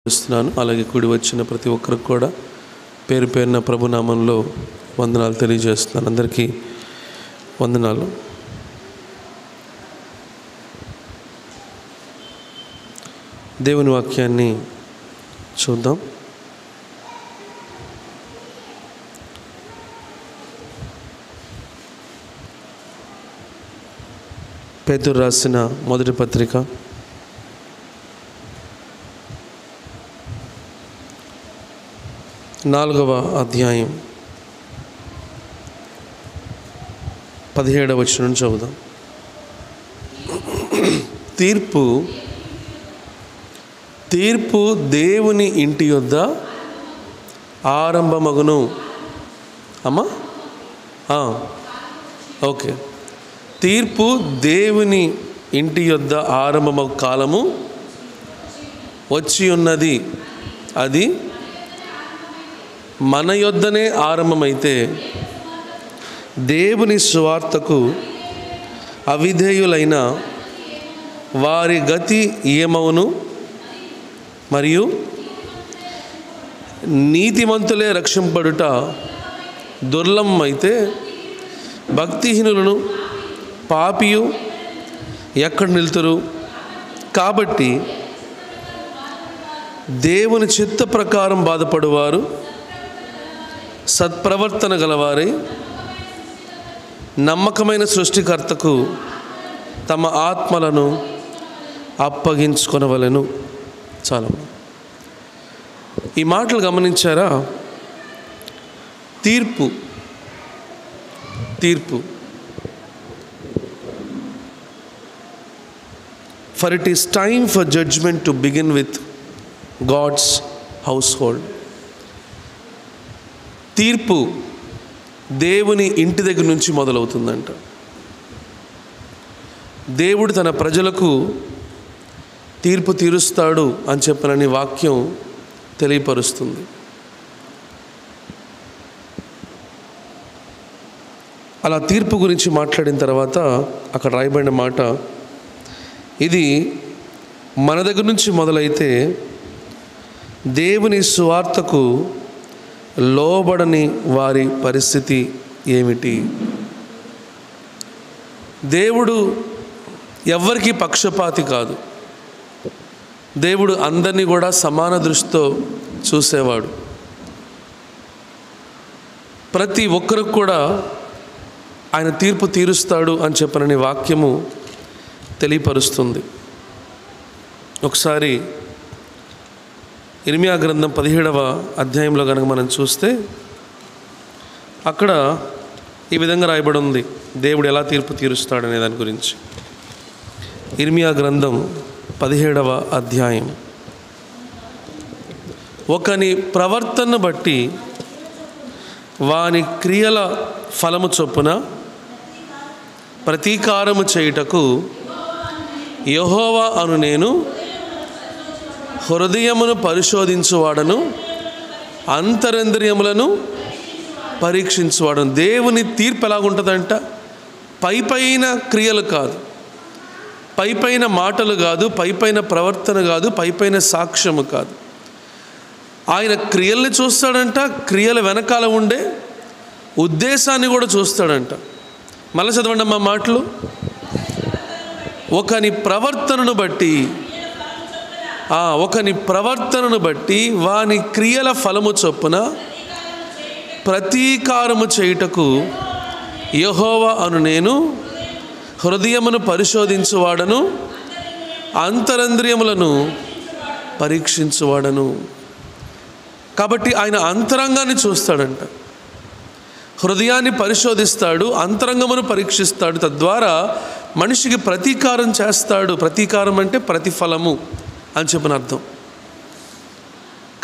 ఇస్తున్నాను. అలాగే కూడి వచ్చిన ప్రతి ఒక్కరికి కూడా పేరు పేరున ప్రభునామంలో వందనాలు తెలియజేస్తున్నాను. అందరికీ వందనాలు. దేవుని వాక్యాన్ని చూద్దాం. పేతురు రాసిన మొదటి పత్రిక 4వ అధ్యాయం 17వ వచనం చదువుదాం. తీర్పు దేవుని ఇంటి యొద్ద ఆరంభమగును. అమ్మా ఓకే. తీర్పు దేవుని ఇంటి యొద్ద ఆరంభమగు కాలము వచ్చి ఉన్నది. అది మన యొద్దనే ఆరంభమైతే దేవుని సువార్తకు అవిధేయులైన వారి గతి ఏమవును? మరియు నీతిమంతులే రక్షింపబడుట దుర్లభమైతే భక్తిహీనులను పాపియు ఎక్కడ నిలుతురు? కాబట్టి దేవుని చిత్త ప్రకారం బాధపడువారు సత్ప్రవర్తన గలవారై నమ్మకమైన సృష్టికర్తకు తమ ఆత్మలను అప్పగించుకొనవలెను. చాలా ఈ మాటలు గమనించారా? తీర్పు For it is time for judgment to begin with God's household. తీర్పు దేవుని ఇంటి దగ్గర నుంచి మొదలవుతుందంట. దేవుడు తన ప్రజలకు తీర్పు తీరుస్తాడు అని చెప్పనని వాక్యం తెలియపరుస్తుంది. అలా తీర్పు గురించి మాట్లాడిన తర్వాత అక్కడ రాయబడిన మాట, ఇది మన దగ్గర నుంచి మొదలైతే దేవుని సువార్తకు లోబడని వారి పరిస్థితి ఏమిటి? దేవుడు ఎవ్వరికీ పక్షపాతి కాదు. దేవుడు అందరినీ కూడా సమాన దృష్టితో చూసేవాడు. ప్రతి ఒక్కరికి కూడా ఆయన తీర్పు తీరుస్తాడు అని చెప్పనని వాక్యము తెలియపరుస్తుంది. ఒకసారి ఇర్మియా గ్రంథం 17వ అధ్యాయంలో కనుక మనం చూస్తే అక్కడ ఈ విధంగా రాయబడి ఉంది దేవుడు ఎలా తీర్పు తీరుస్తాడనే దాని గురించి. ఇర్మియా గ్రంథం 17వ అధ్యాయం, ఒకని ప్రవర్తనను బట్టి వాని క్రియల ఫలము చొప్పున ప్రతీకారము చేయుటకు యెహోవా అను నేను హృదయమును పరిశోధించువాడను, అంతరంద్రియములను పరీక్షించువాడను. దేవుని తీర్పు ఎలాగుంటుందంట? పైపైన క్రియలు కాదు, పైపైన మాటలు కాదు, పైపైన ప్రవర్తన కాదు, పైపైన సాక్ష్యము కాదు. ఆయన క్రియల్ని చూస్తాడంట, క్రియల వెనకాల ఉండే ఉద్దేశాన్ని కూడా చూస్తాడంట. మళ్ళీ చదవండి అమ్మా మాటలు. ఒకని ప్రవర్తనను బట్టి వాని క్రియల ఫలము చొప్పున ప్రతీకారము చేయుటకు యెహోవా అను నేను హృదయమును పరిశోధించువాడను, అంతరంద్రియములను పరీక్షించువాడను. కాబట్టి ఆయన అంతరంగాన్ని చూస్తాడంట, హృదయాన్ని పరిశోధిస్తాడు, అంతరంగమును పరీక్షిస్తాడు. తద్వారా మనిషికి ప్రతీకారం చేస్తాడు. ప్రతీకారం అంటే ప్రతిఫలము అని చెప్పిన అర్థం.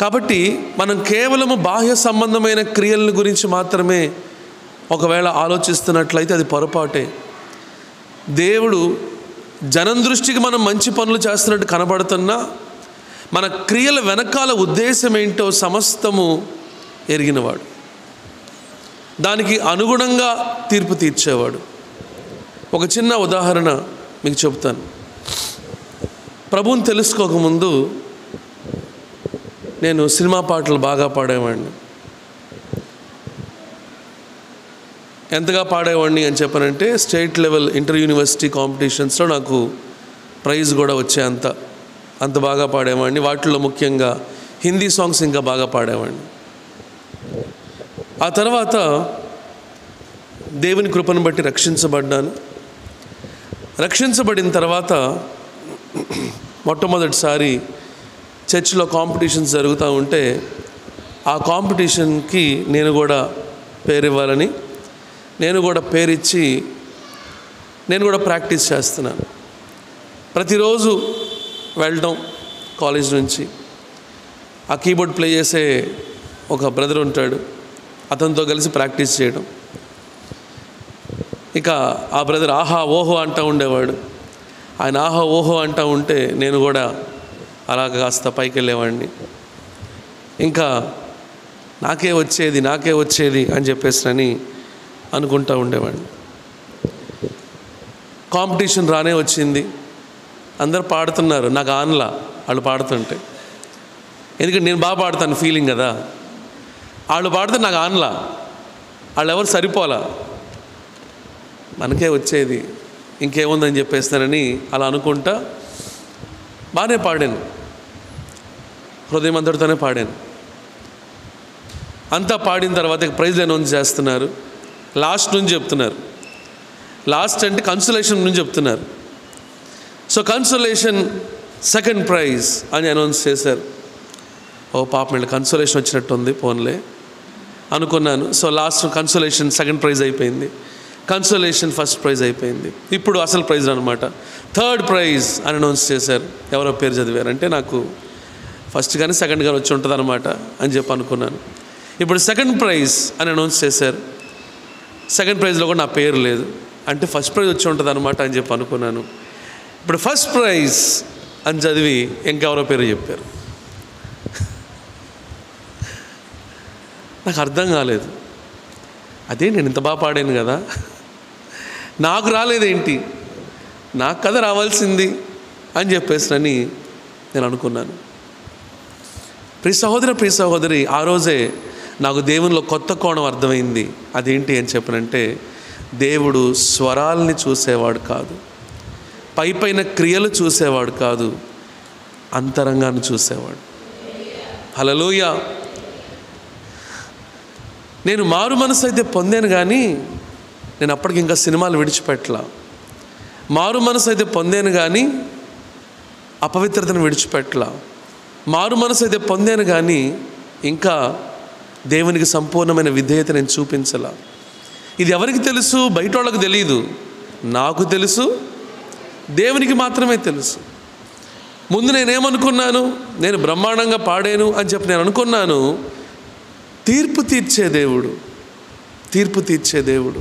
కాబట్టి మనం కేవలము బాహ్య సంబంధమైన క్రియల గురించి మాత్రమే ఒకవేళ ఆలోచిస్తున్నట్లయితే అది పొరపాటే. దేవుడు జనం దృష్టికి మనం మంచి పనులు చేస్తున్నట్టు కనబడుతున్నా మన క్రియల వెనకాల ఉద్దేశం ఏంటో సమస్తము ఎరిగినవాడు. దానికి అనుగుణంగా తీర్పు తీర్చేవాడు. ఒక చిన్న ఉదాహరణ మీకు చెప్తాను. ప్రభువుని తెలుసుకోకముందు నేను సినిమా పాటలు బాగా పాడేవాడిని. ఎంతగా పాడేవాడిని అని చెప్పనంటే స్టేట్ లెవెల్ ఇంటర్ యూనివర్సిటీ కాంపిటీషన్స్లో నాకు ప్రైజ్ కూడా వచ్చే అంత బాగా పాడేవాడిని. వాటిల్లో ముఖ్యంగా హిందీ సాంగ్స్ ఇంకా బాగా పాడేవాడిని. ఆ తర్వాత దేవుని కృపను బట్టి రక్షించబడ్డాను. రక్షించబడిన తర్వాత మొట్టమొదటిసారి చర్చ్లో కాంపిటీషన్స్ జరుగుతూ ఉంటే ఆ కాంపిటీషన్కి నేను కూడా పేరు ఇవ్వాలని, నేను కూడా పేరిచ్చి నేను కూడా ప్రాక్టీస్ చేస్తున్నాను. ప్రతిరోజు వెళ్ళడం కాలేజ్ నుంచి, ఆ కీబోర్డ్ ప్లే చేసే ఒక బ్రదర్ ఉంటాడు, అతనితో కలిసి ప్రాక్టీస్ చేయడం. ఇక ఆ బ్రదర్ ఆహా ఓహో అంటూ ఉండేవాడు. ఆయన ఆహా ఓహో అంటూ ఉంటే నేను కూడా అలా కాస్త పైకి వెళ్ళేవాడిని. ఇంకా నాకే వచ్చేది అని చెప్పేసి అనుకుంటూ ఉండేవాడిని. కాంపిటీషన్ రానే వచ్చింది. అందరు పాడుతున్నారు, నాకు ఆన్లా వాళ్ళు పాడుతుంటే. ఎందుకంటే నేను బాగా పాడుతాను ఫీలింగ్ కదా. వాళ్ళు పాడితే నాకు ఆన్లా, వాళ్ళు ఎవరు సరిపోలా, మనకే వచ్చేది ఇంకేముందని చెప్పేస్తానని అలా అనుకుంటా బాగానే పాడాను. హృదయం అందరితోనే పాడాను. అంతా పాడిన తర్వాత ప్రైజ్ అనౌన్స్ చేస్తున్నారు. లాస్ట్ నుంచి చెప్తున్నారు. లాస్ట్ అంటే కన్సోలేషన్ నుంచి చెప్తున్నారు. సో కన్సోలేషన్ సెకండ్ ప్రైజ్ అని అనౌన్స్ చేశారు. ఓ పాపం వీళ్ళ కన్సోలేషన్ వచ్చినట్టుంది, పోన్లే అనుకున్నాను. So last consolation second prize అయిపోయింది, కన్సోలేషన్ ఫస్ట్ ప్రైజ్ అయిపోయింది. ఇప్పుడు అసలు ప్రైజ్ అనమాట, థర్డ్ ప్రైజ్ అని అనౌన్స్ చేశారు. ఎవరో పేరు చదివారంటే నాకు ఫస్ట్ కానీ సెకండ్ కానీ వచ్చి ఉంటుంది అనమాట అని చెప్పి అనుకున్నాను. ఇప్పుడు సెకండ్ ప్రైజ్ అని అనౌన్స్ చేశారు. సెకండ్ ప్రైజ్లో కూడా నా పేరు లేదు, అంటే ఫస్ట్ ప్రైజ్ వచ్చి ఉంటుంది అనమాట అని చెప్పి అనుకున్నాను. ఇప్పుడు ఫస్ట్ ప్రైజ్ అని చదివి ఇంకెవరో పేరు చెప్పారు. నాకు అర్థం కాలేదు. అదే నేను ఇంత బాగా పాడాను కదా, నాకు రాలేదేంటి, నాకు కథ రావాల్సింది అని చెప్పేసి నేను అనుకున్నాను. ప్రియ సహోదరి, ఆ రోజే నాకు దేవునిలో కొత్త కోణం అర్థమైంది. అదేంటి అని చెప్పనంటే, దేవుడు స్వరాల్ని చూసేవాడు కాదు, పైపైన క్రియలు చూసేవాడు కాదు, అంతరంగాన్ని చూసేవాడు. హల్లెలూయా. నేను మారు మనసు అయితే పొందాను, కానీ నేను అప్పటికి ఇంకా సినిమాలు విడిచిపెట్టలా. మారు మనసు అయితే పొందాను, కానీ అపవిత్రతను విడిచిపెట్టలా. మారు మనసు అయితే పొందాను, కానీ ఇంకా దేవునికి సంపూర్ణమైన విధేయత నేను చూపించలా. ఇది ఎవరికి తెలుసు? బయట వాళ్ళకి తెలియదు, నాకు తెలుసు, దేవునికి మాత్రమే తెలుసు. ముందు నేనేమనుకున్నాను, నేను బ్రహ్మాండంగా పాడాను అని చెప్పి నేను అనుకున్నాను. తీర్పు తీర్చే దేవుడు,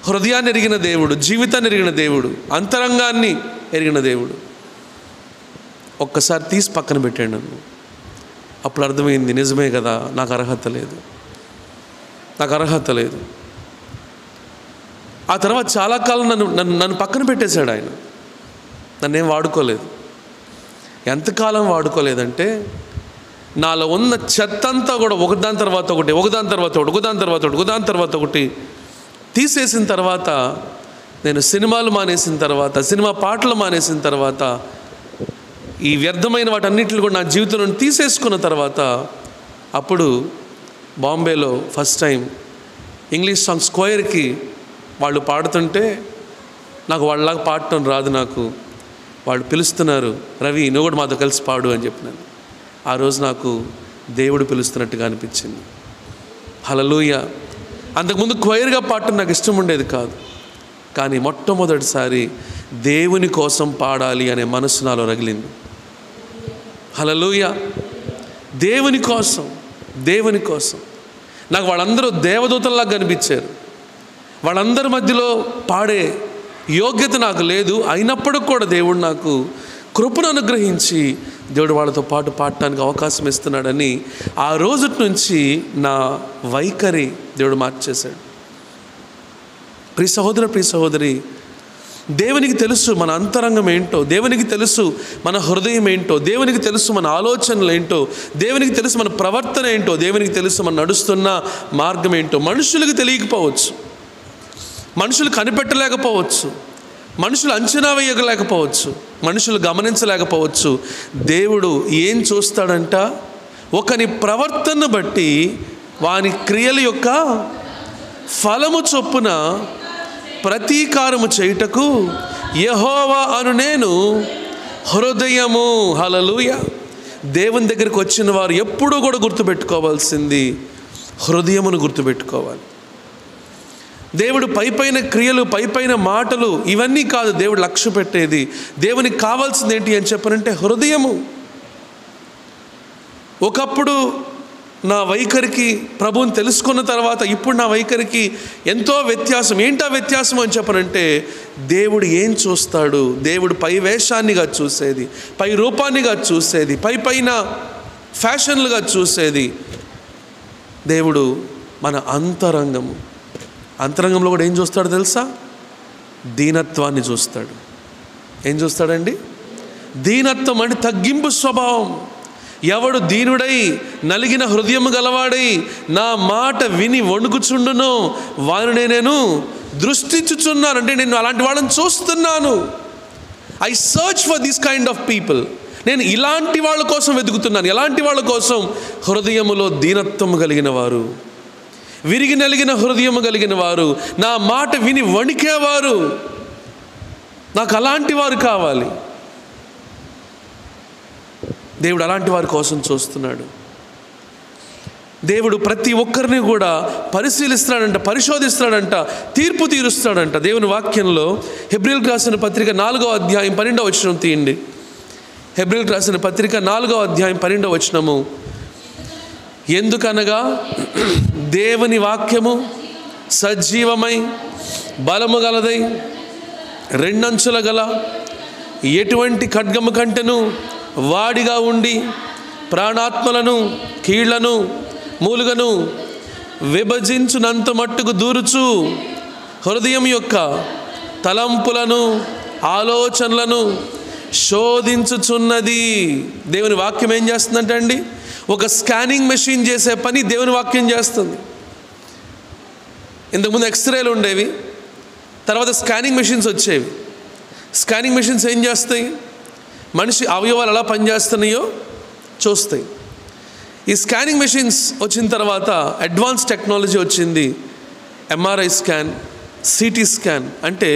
హృదయాన్ని ఎరిగిన దేవుడు, జీవితాన్ని ఎరిగిన దేవుడు, అంతరంగాన్ని ఎరిగిన దేవుడు ఒక్కసారి తీసి పక్కన పెట్టాడు నన్ను. అప్పుడు అర్థమైంది, నిజమే కదా, నాకు అర్హత లేదు. ఆ తర్వాత చాలా కాలం నన్ను పక్కన పెట్టేశాడు ఆయన. నన్నేం వాడుకోలేదు. ఎంతకాలం వాడుకోలేదంటే, నాలో ఉన్న చెత్తంతా కూడా ఒకదాని తర్వాత ఒకటి తీసేసిన తర్వాత, నేను సినిమాలు మానేసిన తర్వాత, సినిమా పాటలు మానేసిన తర్వాత, ఈ వ్యర్థమైన వాటన్నిటిని కూడా నా జీవితంలో తీసేసుకున్న తర్వాత, అప్పుడు బాంబేలో ఫస్ట్ టైం ఇంగ్లీష్ సాంగ్ స్క్వైర్కి వాళ్ళు పాడుతుంటే, నాకు వాళ్ళలాగా పాడటం రాదు. నాకు వాళ్ళు పిలుస్తున్నారు, రవి నువ్వు కూడా మాతో కలిసి పాడు అని చెప్పినాను. ఆ రోజు నాకు దేవుడు పిలుస్తున్నట్టుగా అనిపించింది. హల్లెలూయా. అంతకుముందు క్వైర్గా పాడటం నాకు ఇష్టం ఉండేది కాదు, కానీ మొట్టమొదటిసారి దేవుని కోసం పాడాలి అనే మనసు నాలో రగిలింది. హల్లెలూయా. దేవుని కోసం నాకు వాళ్ళందరూ దేవదూతల్లాగా కనిపించారు. వాళ్ళందరి మధ్యలో పాడే యోగ్యత నాకు లేదు, అయినప్పటికి కూడా దేవుడు నాకు కృపను అనుగ్రహించి దేవుడు వాళ్ళతో పాటు పాడటానికి అవకాశం ఇస్తున్నాడని ఆ రోజు నుంచి నా వైఖరి దేవుడు మార్చేశాడు. ప్రియ సహోదరి, దేవునికి తెలుసు మన అంతరంగం ఏంటో, దేవునికి తెలుసు మన హృదయం ఏంటో, దేవునికి తెలుసు మన ఆలోచనలు ఏంటో, దేవునికి తెలుసు మన ప్రవర్తన ఏంటో, దేవునికి తెలుసు మన నడుస్తున్న మార్గం ఏంటో. మనుషులకు తెలియకపోవచ్చు, మనుషులు కనిపెట్టలేకపోవచ్చు, మనుషులు అంచనా వేయలేకపోవచ్చు, మనుషులు గమనించలేకపోవచ్చు. దేవుడు ఏం చూస్తాడంట? ఒకని ప్రవర్తన బట్టి వాని క్రియల యొక్క ఫలము చొప్పున ప్రతీకారము చేయుటకు యెహోవా అను నేను హృదయము. హల్లెలూయా. దేవుని దగ్గరికి వచ్చిన వారు ఎప్పుడూ కూడా గుర్తుపెట్టుకోవాల్సింది హృదయమును గుర్తుపెట్టుకోవాలి. దేవుడు పైపైన క్రియలు, పైపైన మాటలు ఇవన్నీ కాదు దేవుడు లక్ష్య పెట్టేది. దేవునికి కావాల్సింది ఏంటి అని చెప్పనంటే హృదయము. ఒకప్పుడు నా వైఖరికి ప్రభువుని తెలుసుకున్న తర్వాత ఇప్పుడు నా వైఖరికి ఎంతో వ్యత్యాసం. ఏంటా వ్యత్యాసం అని చెప్పనంటే దేవుడు ఏం చూస్తాడు? దేవుడు పై వేషాన్నిగా చూసేది, పై రూపాన్నిగా చూసేది, పైన ఫ్యాషన్లుగా చూసేది. దేవుడు మన అంతరంగము, అంతరంగంలో కూడా ఏం చూస్తాడు తెలుసా? దీనత్వాన్ని చూస్తాడు. ఏం చూస్తాడండి? దీనత్వం అంటే తగ్గింపు స్వభావం. ఎవడు దీనుడై నలిగిన హృదయము గలవాడై నా మాట విని వణుకుచుండునో వారిని నేను దృష్టించుచున్నాను. అంటే నేను అలాంటి వాళ్ళని చూస్తున్నాను. I search for this kind of people. నేను ఇలాంటి వాళ్ళ కోసం వెతుకుతున్నాను. ఎలాంటి వాళ్ళ కోసం? హృదయములో దీనత్వము కలిగిన వారు, విరిగి నలిగిన హృదయము కలిగిన వారు, నా మాట విని వణికేవారు. నాకు అలాంటి వారు కావాలి. దేవుడు అలాంటి వారి కోసం చూస్తున్నాడు. దేవుడు ప్రతి ఒక్కరిని కూడా పరిశీలిస్తాడంట, పరిశోధిస్తాడంట, తీర్పు తీరుస్తాడంట. దేవుని వాక్యంలో హెబ్రీయులకు రాసిన పత్రిక 4వ అధ్యాయం 12వ వచనం తీయండి. హెబ్రీయులకు రాసిన పత్రిక 4వ అధ్యాయం 12వ వచనము. ఎందుకనగా దేవుని వాక్యము సజీవమై బలము గలదై రెండంచుల గల ఎటువంటి ఖడ్గము కంటెను వాడిగా ఉండి ప్రాణాత్మలను, కీళ్లను, మూలుగను విభజించునంత మట్టుకు దూరుచు హృదయం యొక్క తలంపులను, ఆలోచనలను శోధించుచున్నది. దేవుని వాక్యం ఏం చేస్తుందంటే అండి, ఒక స్కానింగ్ మెషిన్ చేసే పని దేవుని వాక్యం చేస్తుంది. ఇంతకుముందు ఎక్స్రేలు ఉండేవి, తర్వాత స్కానింగ్ మెషిన్స్ వచ్చేవి. స్కానింగ్ మెషిన్స్ ఏం చేస్తాయి? మనిషి అవయవాలు ఎలా పనిచేస్తున్నాయో చూస్తాయి. ఈ స్కానింగ్ మెషిన్స్ వచ్చిన తర్వాత అడ్వాన్స్ టెక్నాలజీ వచ్చింది. ఎంఆర్ఐ స్కాన్, సిటీ స్కాన్ అంటే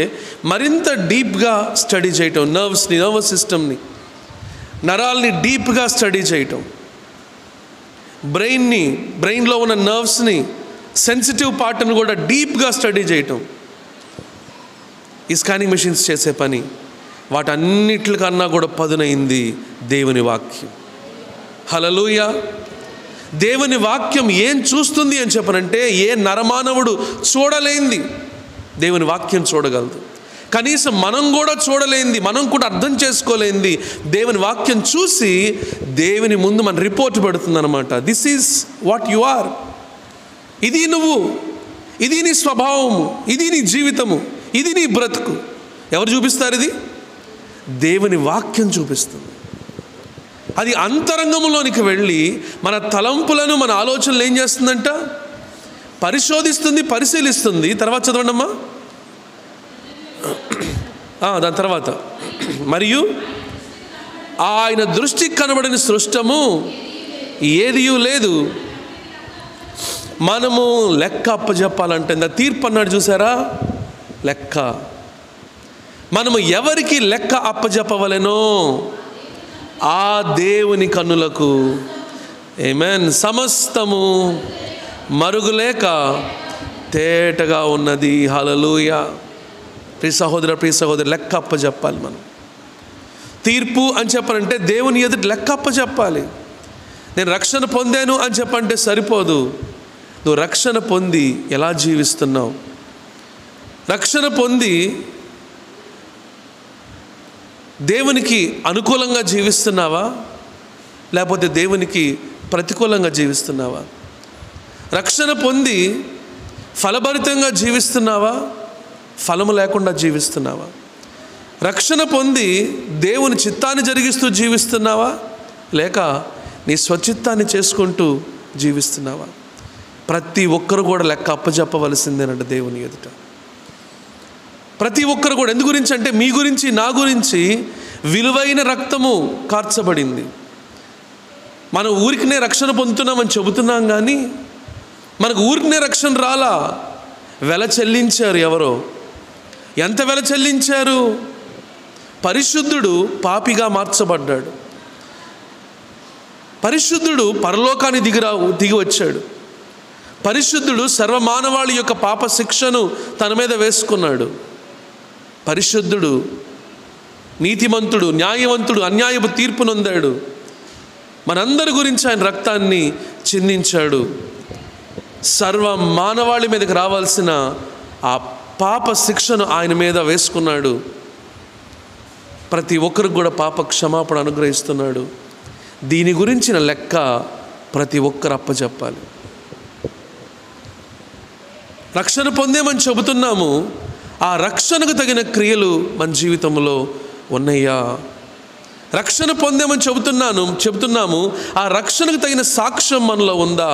మరింత డీప్గా స్టడీ చేయటం, నర్వ్స్ని, నర్వస్ సిస్టమ్ని, నరాల్ని డీప్గా స్టడీ చేయటం, బ్రెయిన్లో ఉన్న నర్వ్స్ని, సెన్సిటివ్ పార్ట్ని కూడా డీప్గా స్టడీ చేయటం ఈ స్కానింగ్ మెషిన్స్ చేసే పని. వాటన్నిటికన్నా కూడా పదునైంది దేవుని వాక్యం. హల్లెలూయా. దేవుని వాక్యం ఏం చూస్తుంది అని చెప్పనంటే ఏ నరమానవుడు చూడలేంది దేవుని వాక్యం చూడగలదు. కనీసం మనం కూడా చూడలేంది, మనం కూడా అర్థం చేసుకోలేంది దేవుని వాక్యం చూసి దేవుని ముందు మన రిపోర్ట్ పెడుతుంది అనమాట. This is what you are. ఇది నువ్వు, ఇది నీ స్వభావము, ఇది నీ జీవితము, ఇది నీ బ్రతుకు. ఎవరు చూపిస్తారు? ఇది దేవుని వాక్యం చూపిస్తుంది. అది అంతరంగంలోనికి వెళ్ళి మన తలంపులను, మన ఆలోచనలు ఏం చేస్తుందంట? పరిశోధిస్తుంది, పరిశీలిస్తుంది. తర్వాత చదవండమ్మా. దాని తర్వాత మరియు ఆయన దృష్టికి కనబడిన సృష్టము ఏదియూ లేదు, మనము లెక్క అప్పచెప్పాలంటే తీర్పు అన్నాడు చూసారా? లెక్క. మనము ఎవరికి లెక్క అప్పచెప్పవలెనో ఆ దేవుని కన్నులకు ఆమేన్ సమస్తము మరుగులేక తేటగా ఉన్నది. హల్లెలూయా. ప్రియ సహోదర, ప్రియ సహోదరి, లెక్క అప్పచెప్పాలి. మనం తీర్పు అని చెప్పాలంటే దేవుని ఎదుట లెక్క అప్పచెప్పాలి. నేను రక్షణ పొందాను అని చెప్పంటే సరిపోదు. నువ్వు రక్షణ పొంది ఎలా జీవిస్తున్నావు? రక్షణ పొంది దేవునికి అనుకూలంగా జీవిస్తున్నావా, లేకపోతే దేవునికి ప్రతికూలంగా జీవిస్తున్నావా? రక్షణ పొంది ఫలభరితంగా జీవిస్తున్నావా, ఫలము లేకుండా జీవిస్తున్నావా? రక్షణ పొంది దేవుని చిత్తాన్ని జరిగిస్తూ జీవిస్తున్నావా, లేక నీ స్వచిత్తాన్ని చేసుకుంటూ జీవిస్తున్నావా? ప్రతి ఒక్కరు కూడా లెక్క అప్పచెప్పవలసిందేనంట దేవుని ఎదుట. ప్రతి ఒక్కరు కూడా. ఎందు గురించి అంటే మీ గురించి, నా గురించి విలువైన రక్తము కార్చబడింది. మనం ఊరికినే రక్షణ పొందుతున్నామని చెబుతున్నాం, కానీ మనకు ఊరికినే రక్షణ రాలా. వెల చెల్లించారు ఎవరో. ఎంత వెల చెల్లించారు? పరిశుద్ధుడు పాపిగా మార్చబడ్డాడు. పరిశుద్ధుడు పరలోకాన్ని దిగి వచ్చాడు. పరిశుద్ధుడు సర్వమానవాళి యొక్క పాప శిక్షను తన మీద వేసుకున్నాడు. పరిశుద్ధుడు నీతిమంతుడు, న్యాయవంతుడు, అన్యాయపు తీర్పు నొందాడు. మనందరి గురించి ఆయన రక్తాన్ని చిందించాడు. సర్వ మానవాళి మీదకి రావాల్సిన ఆ పాప శిక్షను ఆయన మీద వేసుకున్నాడు. ప్రతి ఒక్కరికి కూడా పాప క్షమాపణ అనుగ్రహిస్తున్నాడు. దీని గురించిన లెక్క ప్రతి ఒక్కరు అప్పచెప్పాలి. రక్షణ పొందేమని చెబుతున్నాము, ఆ రక్షణకు తగిన క్రియలు మన జీవితంలో ఉన్నాయా? రక్షణ పొందేమని చెబుతున్నాము, ఆ రక్షణకు తగిన సాక్ష్యం మనలో ఉందా?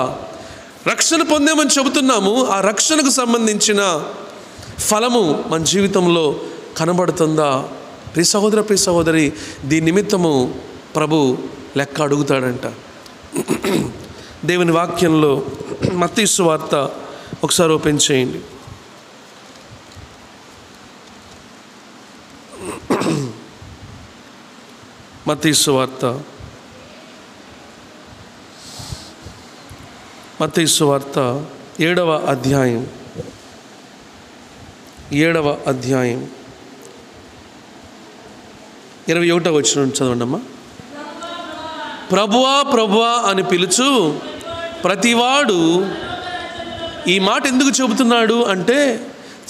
రక్షణ పొందేమని చెబుతున్నాము, ఆ రక్షణకు సంబంధించిన ఫలము మన జీవితంలో కనబడుతుందా? ప్రియ సహోదర, ప్రియ సహోదరి, దీని నిమిత్తము ప్రభు లెక్క అడుగుతాడంట. దేవుని వాక్యంలో మత్తయి సువార్త ఒకసారి ఓపెన్ చేయండి. మత్తయి సువార్త 7వ అధ్యాయం 21వ వచనం చదవండమ్మా. ప్రభువా ప్రభువా అని పిలుచు ప్రతివాడు. ఈ మాట ఎందుకు చెబుతున్నాడు అంటే,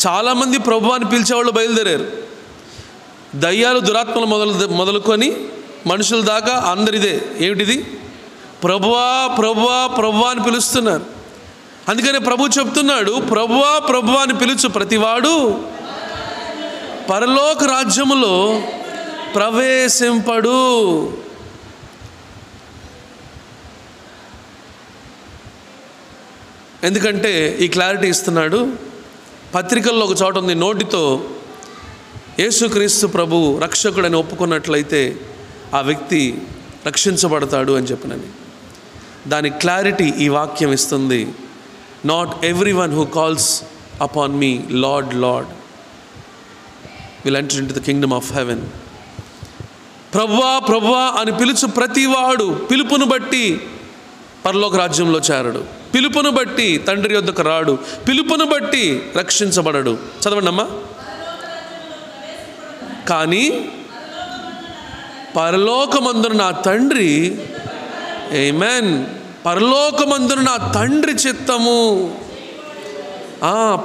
చాలామంది ప్రభువా అని పిలిచేవాళ్ళు బయలుదేరారు. దయ్యాలు, దురాత్మలు మొదలుకొని మనుషుల దాకా అందరిదే. ఏమిటిది? ప్రభువా ప్రభువా ప్రభువా అని పిలుస్తున్నారు. అందుకనే ప్రభు చెప్తున్నాడు, ప్రభువా ప్రభువా అని పిలుచు ప్రతివాడు పరలోక రాజ్యములో ప్రవేశింపడు. ఎందుకంటే ఈ క్లారిటీ ఇస్తున్నాడు. పత్రికల్లో ఒక చోట ఉంది, నోటితో యేసుక్రీస్తు ప్రభు రక్షకుడని ఒప్పుకున్నట్లయితే ఆ వ్యక్తి రక్షించబడతాడు అని చెప్పినని. దాని క్లారిటీ ఈ వాక్యం ఇస్తుంది. Not every one who calls upon me lord lord will enter into the Kingdom of haven. ప్రభువా ప్రభువా అని పిలుచు ప్రతివాడు పిలుపును బట్టి పరలోక రాజ్యంలో చేరడు. పిలుపును బట్టి తండ్రి యొద్దకు రాడు. పిలుపును బట్టి రక్షించబడడు. చదవండి అమ్మా. కానీ పరలోకమందున నా తండ్రి, ఆమేన్, పరలోకమందున నా తండ్రి చిత్తము,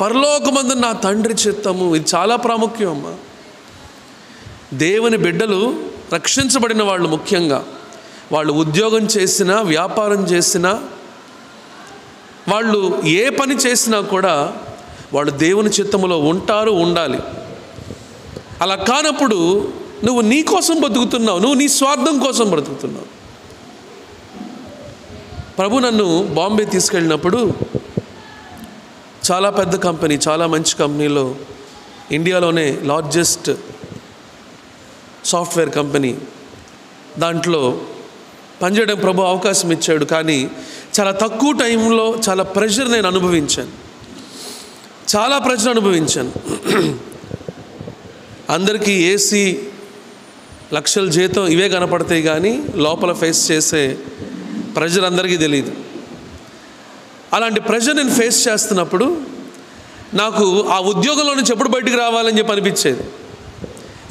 పరలోకమందున నా తండ్రి చిత్తము. ఇది చాలా ప్రాముఖ్యం అమ్మా. దేవుని బిడ్డలు, రక్షించబడిన వాళ్ళు ముఖ్యంగా, వాళ్ళు ఉద్యోగం చేసినా, వ్యాపారం చేసినా, వాళ్ళు ఏ పని చేసినా కూడా వాళ్ళు దేవుని చిత్తములో ఉంటారు, ఉండాలి. అలా కానప్పుడు నువ్వు నీ కోసం బతుకుతున్నావు, నువ్వు నీ స్వార్థం కోసం బ్రతుకుతున్నావు. ప్రభు నన్ను బాంబే తీసుకెళ్ళినప్పుడు చాలా పెద్ద కంపెనీ, చాలా మంచి కంపెనీలో, ఇండియాలోనే లార్జెస్ట్ సాఫ్ట్వేర్ కంపెనీ, దాంట్లో పనిచేయడం ప్రభు అవకాశం ఇచ్చాడు. కానీ చాలా తక్కువ టైంలో చాలా ప్రెషర్ నేను అనుభవించాను. చాలా ప్రెషర్ అనుభవించాను. అందరికీ ఏసీ, లక్షల జీతం ఇవే కనపడతాయి, కానీ లోపల ఫేస్ చేసే ప్రెషర్ అందరికీ తెలియదు. అలాంటి ప్రెషర్ నేను ఫేస్ చేస్తున్నప్పుడు నాకు ఆ ఉద్యోగంలో నుంచి ఎప్పుడు బయటికి రావాలని చెప్పి అనిపించేది.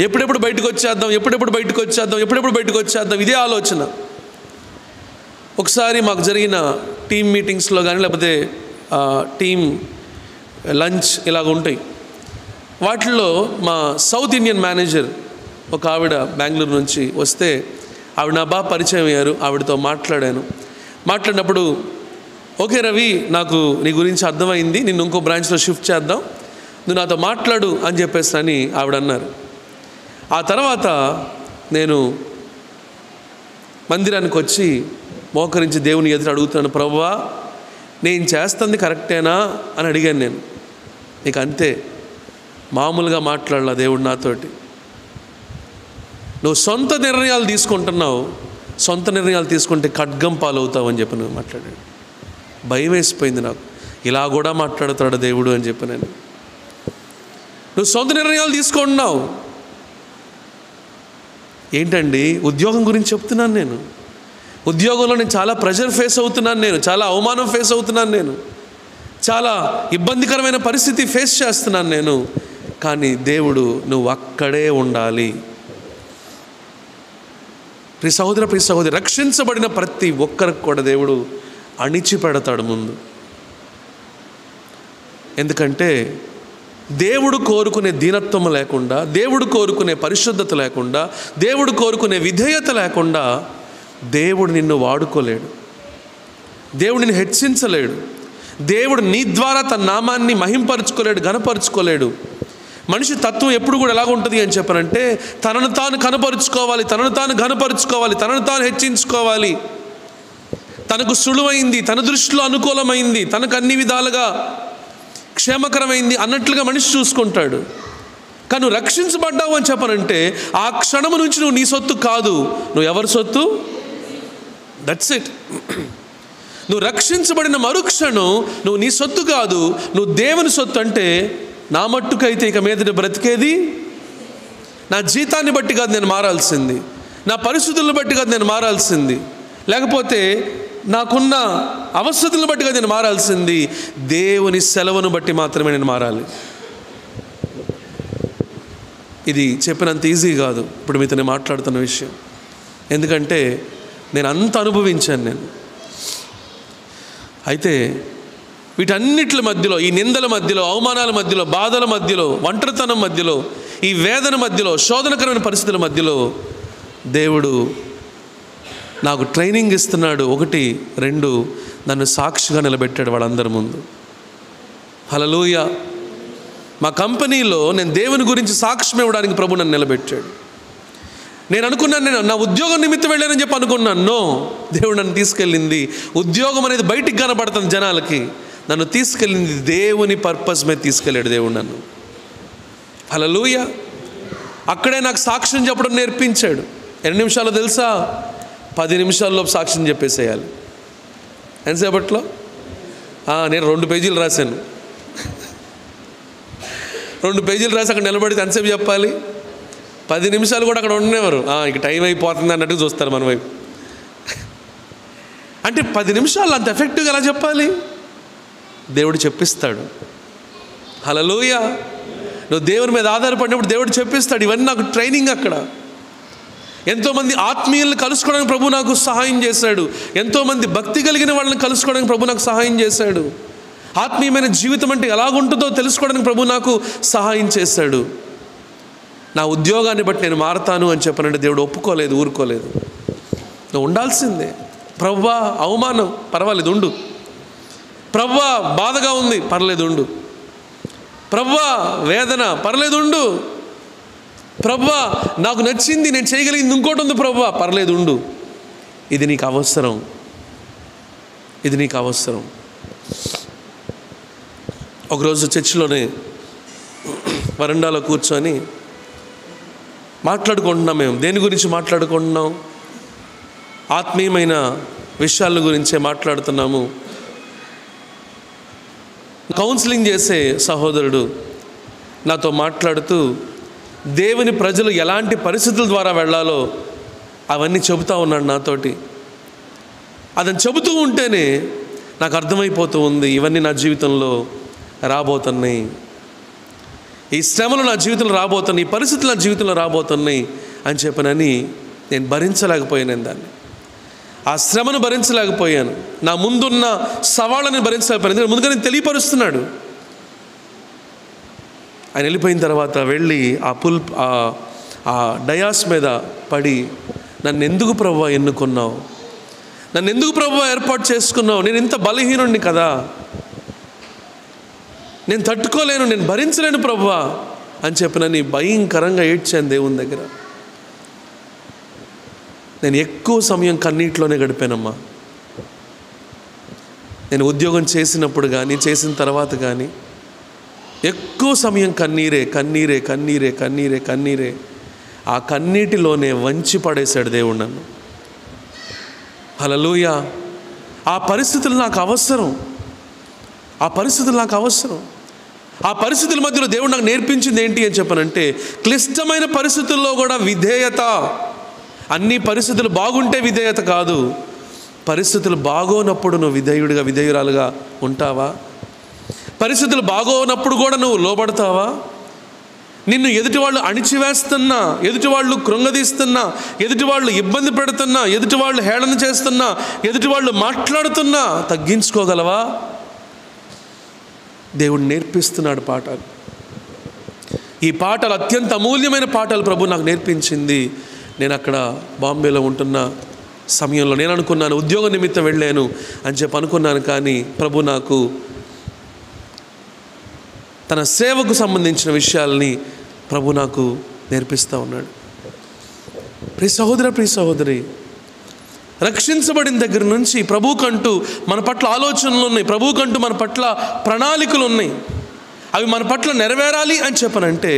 ఎప్పుడెప్పుడు బయటకు వచ్చేద్దాం, ఎప్పుడెప్పుడు బయటకు వచ్చేద్దాం, ఎప్పుడెప్పుడు బయటకు వచ్చేద్దాం, ఇదే ఆలోచన. ఒకసారి మాకు జరిగిన టీమ్ మీటింగ్స్లో కానీ, లేకపోతే టీమ్ లంచ్ ఇలాగ ఉంటాయి. వాటిల్లో మా సౌత్ ఇండియన్ మేనేజర్ ఒక ఆవిడ బెంగళూరు నుంచి వస్తే, ఆవిడ నా బాగా పరిచయం అయ్యారు. ఆవిడతో మాట్లాడినప్పుడు, ఓకే రవి, నాకు నీ గురించి అర్థమైంది, నిన్ను ఇంకో బ్రాంచ్లో షిఫ్ట్ చేద్దాం, నువ్వు నాతో మాట్లాడు అని చెప్పేసి అని ఆవిడ అన్నారు. ఆ తర్వాత నేను మందిరానికి వచ్చి మోకరించి దేవుని ఎదురు అడుగుతున్నాను, ప్రభువా నేను చేస్తుంది కరెక్టేనా అని అడిగాను నేను. ఇక అంతే, మామూలుగా మాట్లాడాల దేవుడు నాతోటి. నువ్వు సొంత నిర్ణయాలు తీసుకుంటున్నావు, సొంత నిర్ణయాలు తీసుకుంటే ఖడ్గం పాలవుతావు అని చెప్పి నువ్వు మాట్లాడాడు. భయం వేసిపోయింది నాకు, ఇలా కూడా మాట్లాడుతాడు దేవుడు అని చెప్పి. నువ్వు సొంత నిర్ణయాలు తీసుకుంటున్నావు ఏంటండి? ఉద్యోగం గురించి చెప్తున్నాను నేను. ఉద్యోగంలో నేను చాలా ప్రెషర్ ఫేస్ అవుతున్నాను, నేను చాలా అవమానం ఫేస్ అవుతున్నాను, నేను చాలా ఇబ్బందికరమైన పరిస్థితి ఫేస్ చేస్తున్నాను నేను. కానీ దేవుడు నువ్వు అక్కడే ఉండాలి. ప్రియ సహోదరి, రక్షించబడిన ప్రతి ఒక్కరికి కూడా దేవుడు అణిచిపెడతాడు ముందు. ఎందుకంటే దేవుడు కోరుకునే దీనత్వం లేకుండా, దేవుడు కోరుకునే పరిశుద్ధత లేకుండా, దేవుడు కోరుకునే విధేయత లేకుండా దేవుడు నిన్ను వాడుకోలేడు, దేవుడు నిన్ను హెచ్చించలేడు, దేవుడు నీ ద్వారా తన నామాన్ని మహింపరుచుకోలేడు, ఘనపరుచుకోలేడు. మనిషి తత్వం ఎప్పుడు కూడా ఎలాగుంటుంది అని చెప్పారంటే, తనను తాను కనపరుచుకోవాలి, తనను తాను ఘనపరుచుకోవాలి, తనను తాను హెచ్చించుకోవాలి. తనకు సులువైంది, తన దృష్టిలో అనుకూలమైంది, తనకు అన్ని విధాలుగా క్షేమకరమైంది అన్నట్లుగా మనిషి చూసుకుంటాడు. కానీ నువ్వు రక్షించబడ్డావు అని చెప్పనంటే ఆ క్షణము నుంచి నువ్వు నీ సొత్తు కాదు, నువ్వు ఎవరి సొత్తు? That's it. నువ్వు రక్షించబడిన మరుక్షణం నువ్వు నీ సొత్తు కాదు, నువ్వు దేవుని సొత్తు. అంటే నా మట్టుకైతే ఇక మీద బ్రతికేది నా జీతాన్ని బట్టి కాదు నేను మారాల్సింది, నా పరిస్థితులను బట్టి కాదు నేను మారాల్సింది, లేకపోతే నాకున్న అవసరతలను బట్టి కాదు నేను మారాల్సింది, దేవుని సెలవును బట్టి మాత్రమే నేను మారాలి. ఇది చెప్పినంత ఈజీ కాదు ఇప్పుడు మీతో నేను మాట్లాడుతున్న విషయం. ఎందుకంటే నేను అంత అనుభవించాను నేను. అయితే వీటన్నిటి మధ్యలో, ఈ నిందల మధ్యలో, అవమానాల మధ్యలో, బాధల మధ్యలో, ఒంటరితనం మధ్యలో, ఈ వేదన మధ్యలో, శోధనకరమైన పరిస్థితుల మధ్యలో దేవుడు నాకు ట్రైనింగ్ ఇస్తున్నాడు. 1, 2 నన్ను సాక్షిగా నిలబెట్టాడు వాళ్ళందరి ముందు. హల్లెలూయా. మా కంపెనీలో నేను దేవుని గురించి సాక్ష్యం ఇవ్వడానికి ప్రభు నన్ను నిలబెట్టాడు. నేను అనుకున్నాను, నేను నా ఉద్యోగం నిమిత్తం వెళ్ళానని చెప్పి అనుకున్నాను. నో, దేవుడు నన్ను తీసుకెళ్ళింది, ఉద్యోగం అనేది బయటికి కనపడుతుంది జనాలకి, నన్ను తీసుకెళ్ళింది దేవుని పర్పస్ మీద తీసుకెళ్ళాడు దేవుడు నన్ను. హల్లెలూయా. అక్కడే నాకు సాక్ష్యం చెప్పడం నేర్పించాడు. ఎన్ని నిమిషాలు తెలుసా? 10 నిమిషాల్లో సాక్ష్యం చెప్పేసేయాలి. ఎంతసేపట్లో? నేను 2 పేజీలు రాశాను. 2 పేజీలు రాసి అక్కడ నిలబడితే ఎంతసేపు చెప్పాలి? 10 నిమిషాలు కూడా అక్కడ ఉండేవారు. ఇక టైం అయిపోతుంది అన్నట్టు చూస్తారు మన వైపు. అంటే 10 నిమిషాలు అంత ఎఫెక్టివ్గా ఎలా చెప్పాలి? దేవుడు చెప్పిస్తాడు. హల్లెలూయా. నువ్వు దేవుని మీద ఆధారపడినప్పుడు దేవుడు చెప్పిస్తాడు. ఇవన్నీ నాకు ట్రైనింగ్. అక్కడ ఎంతోమంది ఆత్మీయులను కలుసుకోవడానికి ప్రభు నాకు సహాయం చేశాడు. ఎంతోమంది భక్తి కలిగిన వాళ్ళని కలుసుకోవడానికి ప్రభు నాకు సహాయం చేశాడు. ఆత్మీయమైన జీవితం అంటే ఎలాగుంటుందో తెలుసుకోవడానికి ప్రభు నాకు సహాయం చేశాడు. నా ఉద్యోగాన్ని బట్టి నేను మారతాను అని చెప్పనంటే దేవుడు ఒప్పుకోలేదు, ఊరుకోలేదు. నువ్వు ఉండాల్సిందే. ప్రభువా అవమానం, పర్వాలేదు ఉండు. ప్రభువా బాధగా ఉంది, పర్లేదు ఉండు. ప్రభువా వేదన, పర్లేదు ఉండు. ప్రభువా నాకు నచ్చింది, నేను చేయగలిగింది ఇంకోటి ఉంది, ప్రభువా పర్లేదు ఉండు. ఇది నీకు అవసరం, ఇది నీకు అవసరం. ఒకరోజు చర్చిలోనే వరండాలో కూర్చొని మాట్లాడుకుంటున్నాం. మేము దేని గురించి మాట్లాడుకుంటున్నాం? ఆత్మీయమైన విషయాల గురించే మాట్లాడుతున్నాము. కౌన్సిలింగ్ చేసే సహోదరుడు నాతో మాట్లాడుతూ దేవుని ప్రజలు ఎలాంటి పరిస్థితుల ద్వారా వెళ్ళాలో అవన్నీ చెబుతూ ఉన్నాడు నాతోటి. అతను చెబుతూ ఉంటేనే నాకు అర్థమైపోతూ ఉంది, ఇవన్నీ నా జీవితంలో రాబోతున్నాయి, ఈ శ్రమలు నా జీవితంలో రాబోతున్నాయి, ఈ పరిస్థితులు నా జీవితంలో రాబోతున్నాయి అని చెప్పనని నేను భరించలేకపోయాను. దాన్ని, ఆ శ్రమను భరించలేకపోయాను. నా ముందున్న సవాళ్ళని భరించలేకపోయాను. ముందుగా నేను తెలియపరుస్తున్నాడు. ఆయన వెళ్ళిపోయిన తర్వాత వెళ్ళి ఆ డయాస్ మీద పడి, నన్ను ఎందుకు ప్రభువా ఎన్నుకున్నావు, నన్ను ఎందుకు ప్రభువా ఏర్పాటు చేసుకున్నావు, నేను ఇంత బలహీనుడిని కదా, నేను తట్టుకోలేను, నేను భరించలేను ప్రభువా, అని చెప్పినని భయంకరంగా ఏడ్చాను దేవుని దగ్గర. నేను ఎక్కువ సమయం కన్నీటిలోనే గడిపానమ్మా. నేను ఉద్యోగం చేసినప్పుడు కానీ చేసిన తర్వాత కానీ ఎక్కువ సమయం కన్నీరే కన్నీరే కన్నీరే కన్నీరే కన్నీరే. ఆ కన్నీటిలోనే వంచి పడేశాడు దేవుడు నన్ను. హల్లెలూయా. ఆ పరిస్థితులు నాకు అవసరం, ఆ పరిస్థితులు నాకు అవసరం. ఆ పరిస్థితుల మధ్యలో దేవుడు నాకు నేర్పించింది ఏంటి అని చెప్పనంటే, క్లిష్టమైన పరిస్థితుల్లో కూడా విధేయత. అన్ని పరిస్థితులు బాగుంటే విధేయత కాదు, పరిస్థితులు బాగోనప్పుడు నువ్వు విధేయుడిగా విధేయురాలుగా ఉంటావా? పరిస్థితులు బాగోనప్పుడు కూడా నువ్వు లోబడతావా? నిన్ను ఎదుటి వాళ్ళు అణిచివేస్తున్నా, ఎదుటి వాళ్ళు కృంగదీస్తున్నా, ఎదుటి వాళ్ళు ఇబ్బంది పెడుతున్నా, ఎదుటి వాళ్ళు హేళన చేస్తున్నా, ఎదుటి వాళ్ళు మాట్లాడుతున్నా తగ్గించుకోగలవా? దేవుడు నేర్పిస్తున్నాడు పాఠాలు. ఈ పాఠాలు అత్యంత అమూల్యమైన పాఠాలు ప్రభు నాకు నేర్పించింది. నేను అక్కడ బాంబేలో ఉంటున్న సమయంలో నేను అనుకున్నాను, ఉద్యోగ నిమిత్తం వెళ్ళాను అని చెప్పి అనుకున్నాను. కానీ ప్రభు నాకు తన సేవకు సంబంధించిన విషయాల్ని ప్రభు నాకు నేర్పిస్తూ ఉన్నాడు. ప్రియ సహోదర, ప్రియ సహోదరి, రక్షించబడిన దగ్గర నుంచి ప్రభువుకంటూ మన పట్ల ఆలోచనలు ఉన్నాయి, ప్రభువుకంటూ మన పట్ల ప్రణాళికలు ఉన్నాయి. అవి మన పట్ల నెరవేరాలి అని చెప్పనంటే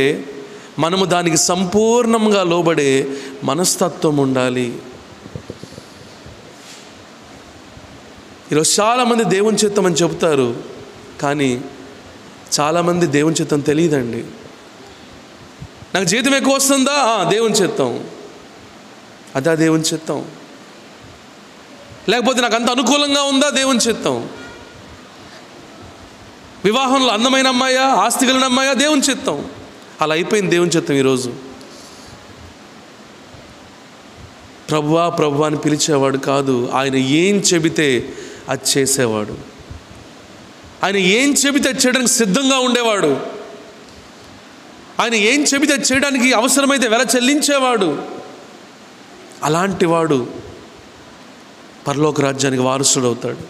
మనము దానికి సంపూర్ణంగా లోబడే మనస్తత్వం ఉండాలి. ఈరోజు చాలామంది దేవుని చిత్తం అని చెబుతారు, కానీ చాలామంది దేవుని చిత్తం తెలియదండి. నాకు జీతం ఎక్కువ వస్తుందా? దేవుని చిత్తం, అదా దేవుని చిత్తం. లేకపోతే నాకు అంత అనుకూలంగా ఉందా? దేవుని చిత్తం. వివాహంలో అందమైన అమ్మాయా, ఆస్తి కలిగిన అమ్మాయా? దేవుని చిత్తం. అలా అయిపోయింది దేవుని చిత్తం ఈరోజు. ప్రభువా ప్రభువా అని పిలిచేవాడు కాదు, ఆయన ఏం చెబితే అది చేసేవాడు. ఆయన ఏం చెబితే అది చేయడానికి సిద్ధంగా ఉండేవాడు. ఆయన ఏం చెబితే అది చేయడానికి అవసరమైతే వెల చెల్లించేవాడు. అలాంటి వాడు పరలోక రాజ్యానికి వారసుడు అవుతాడు.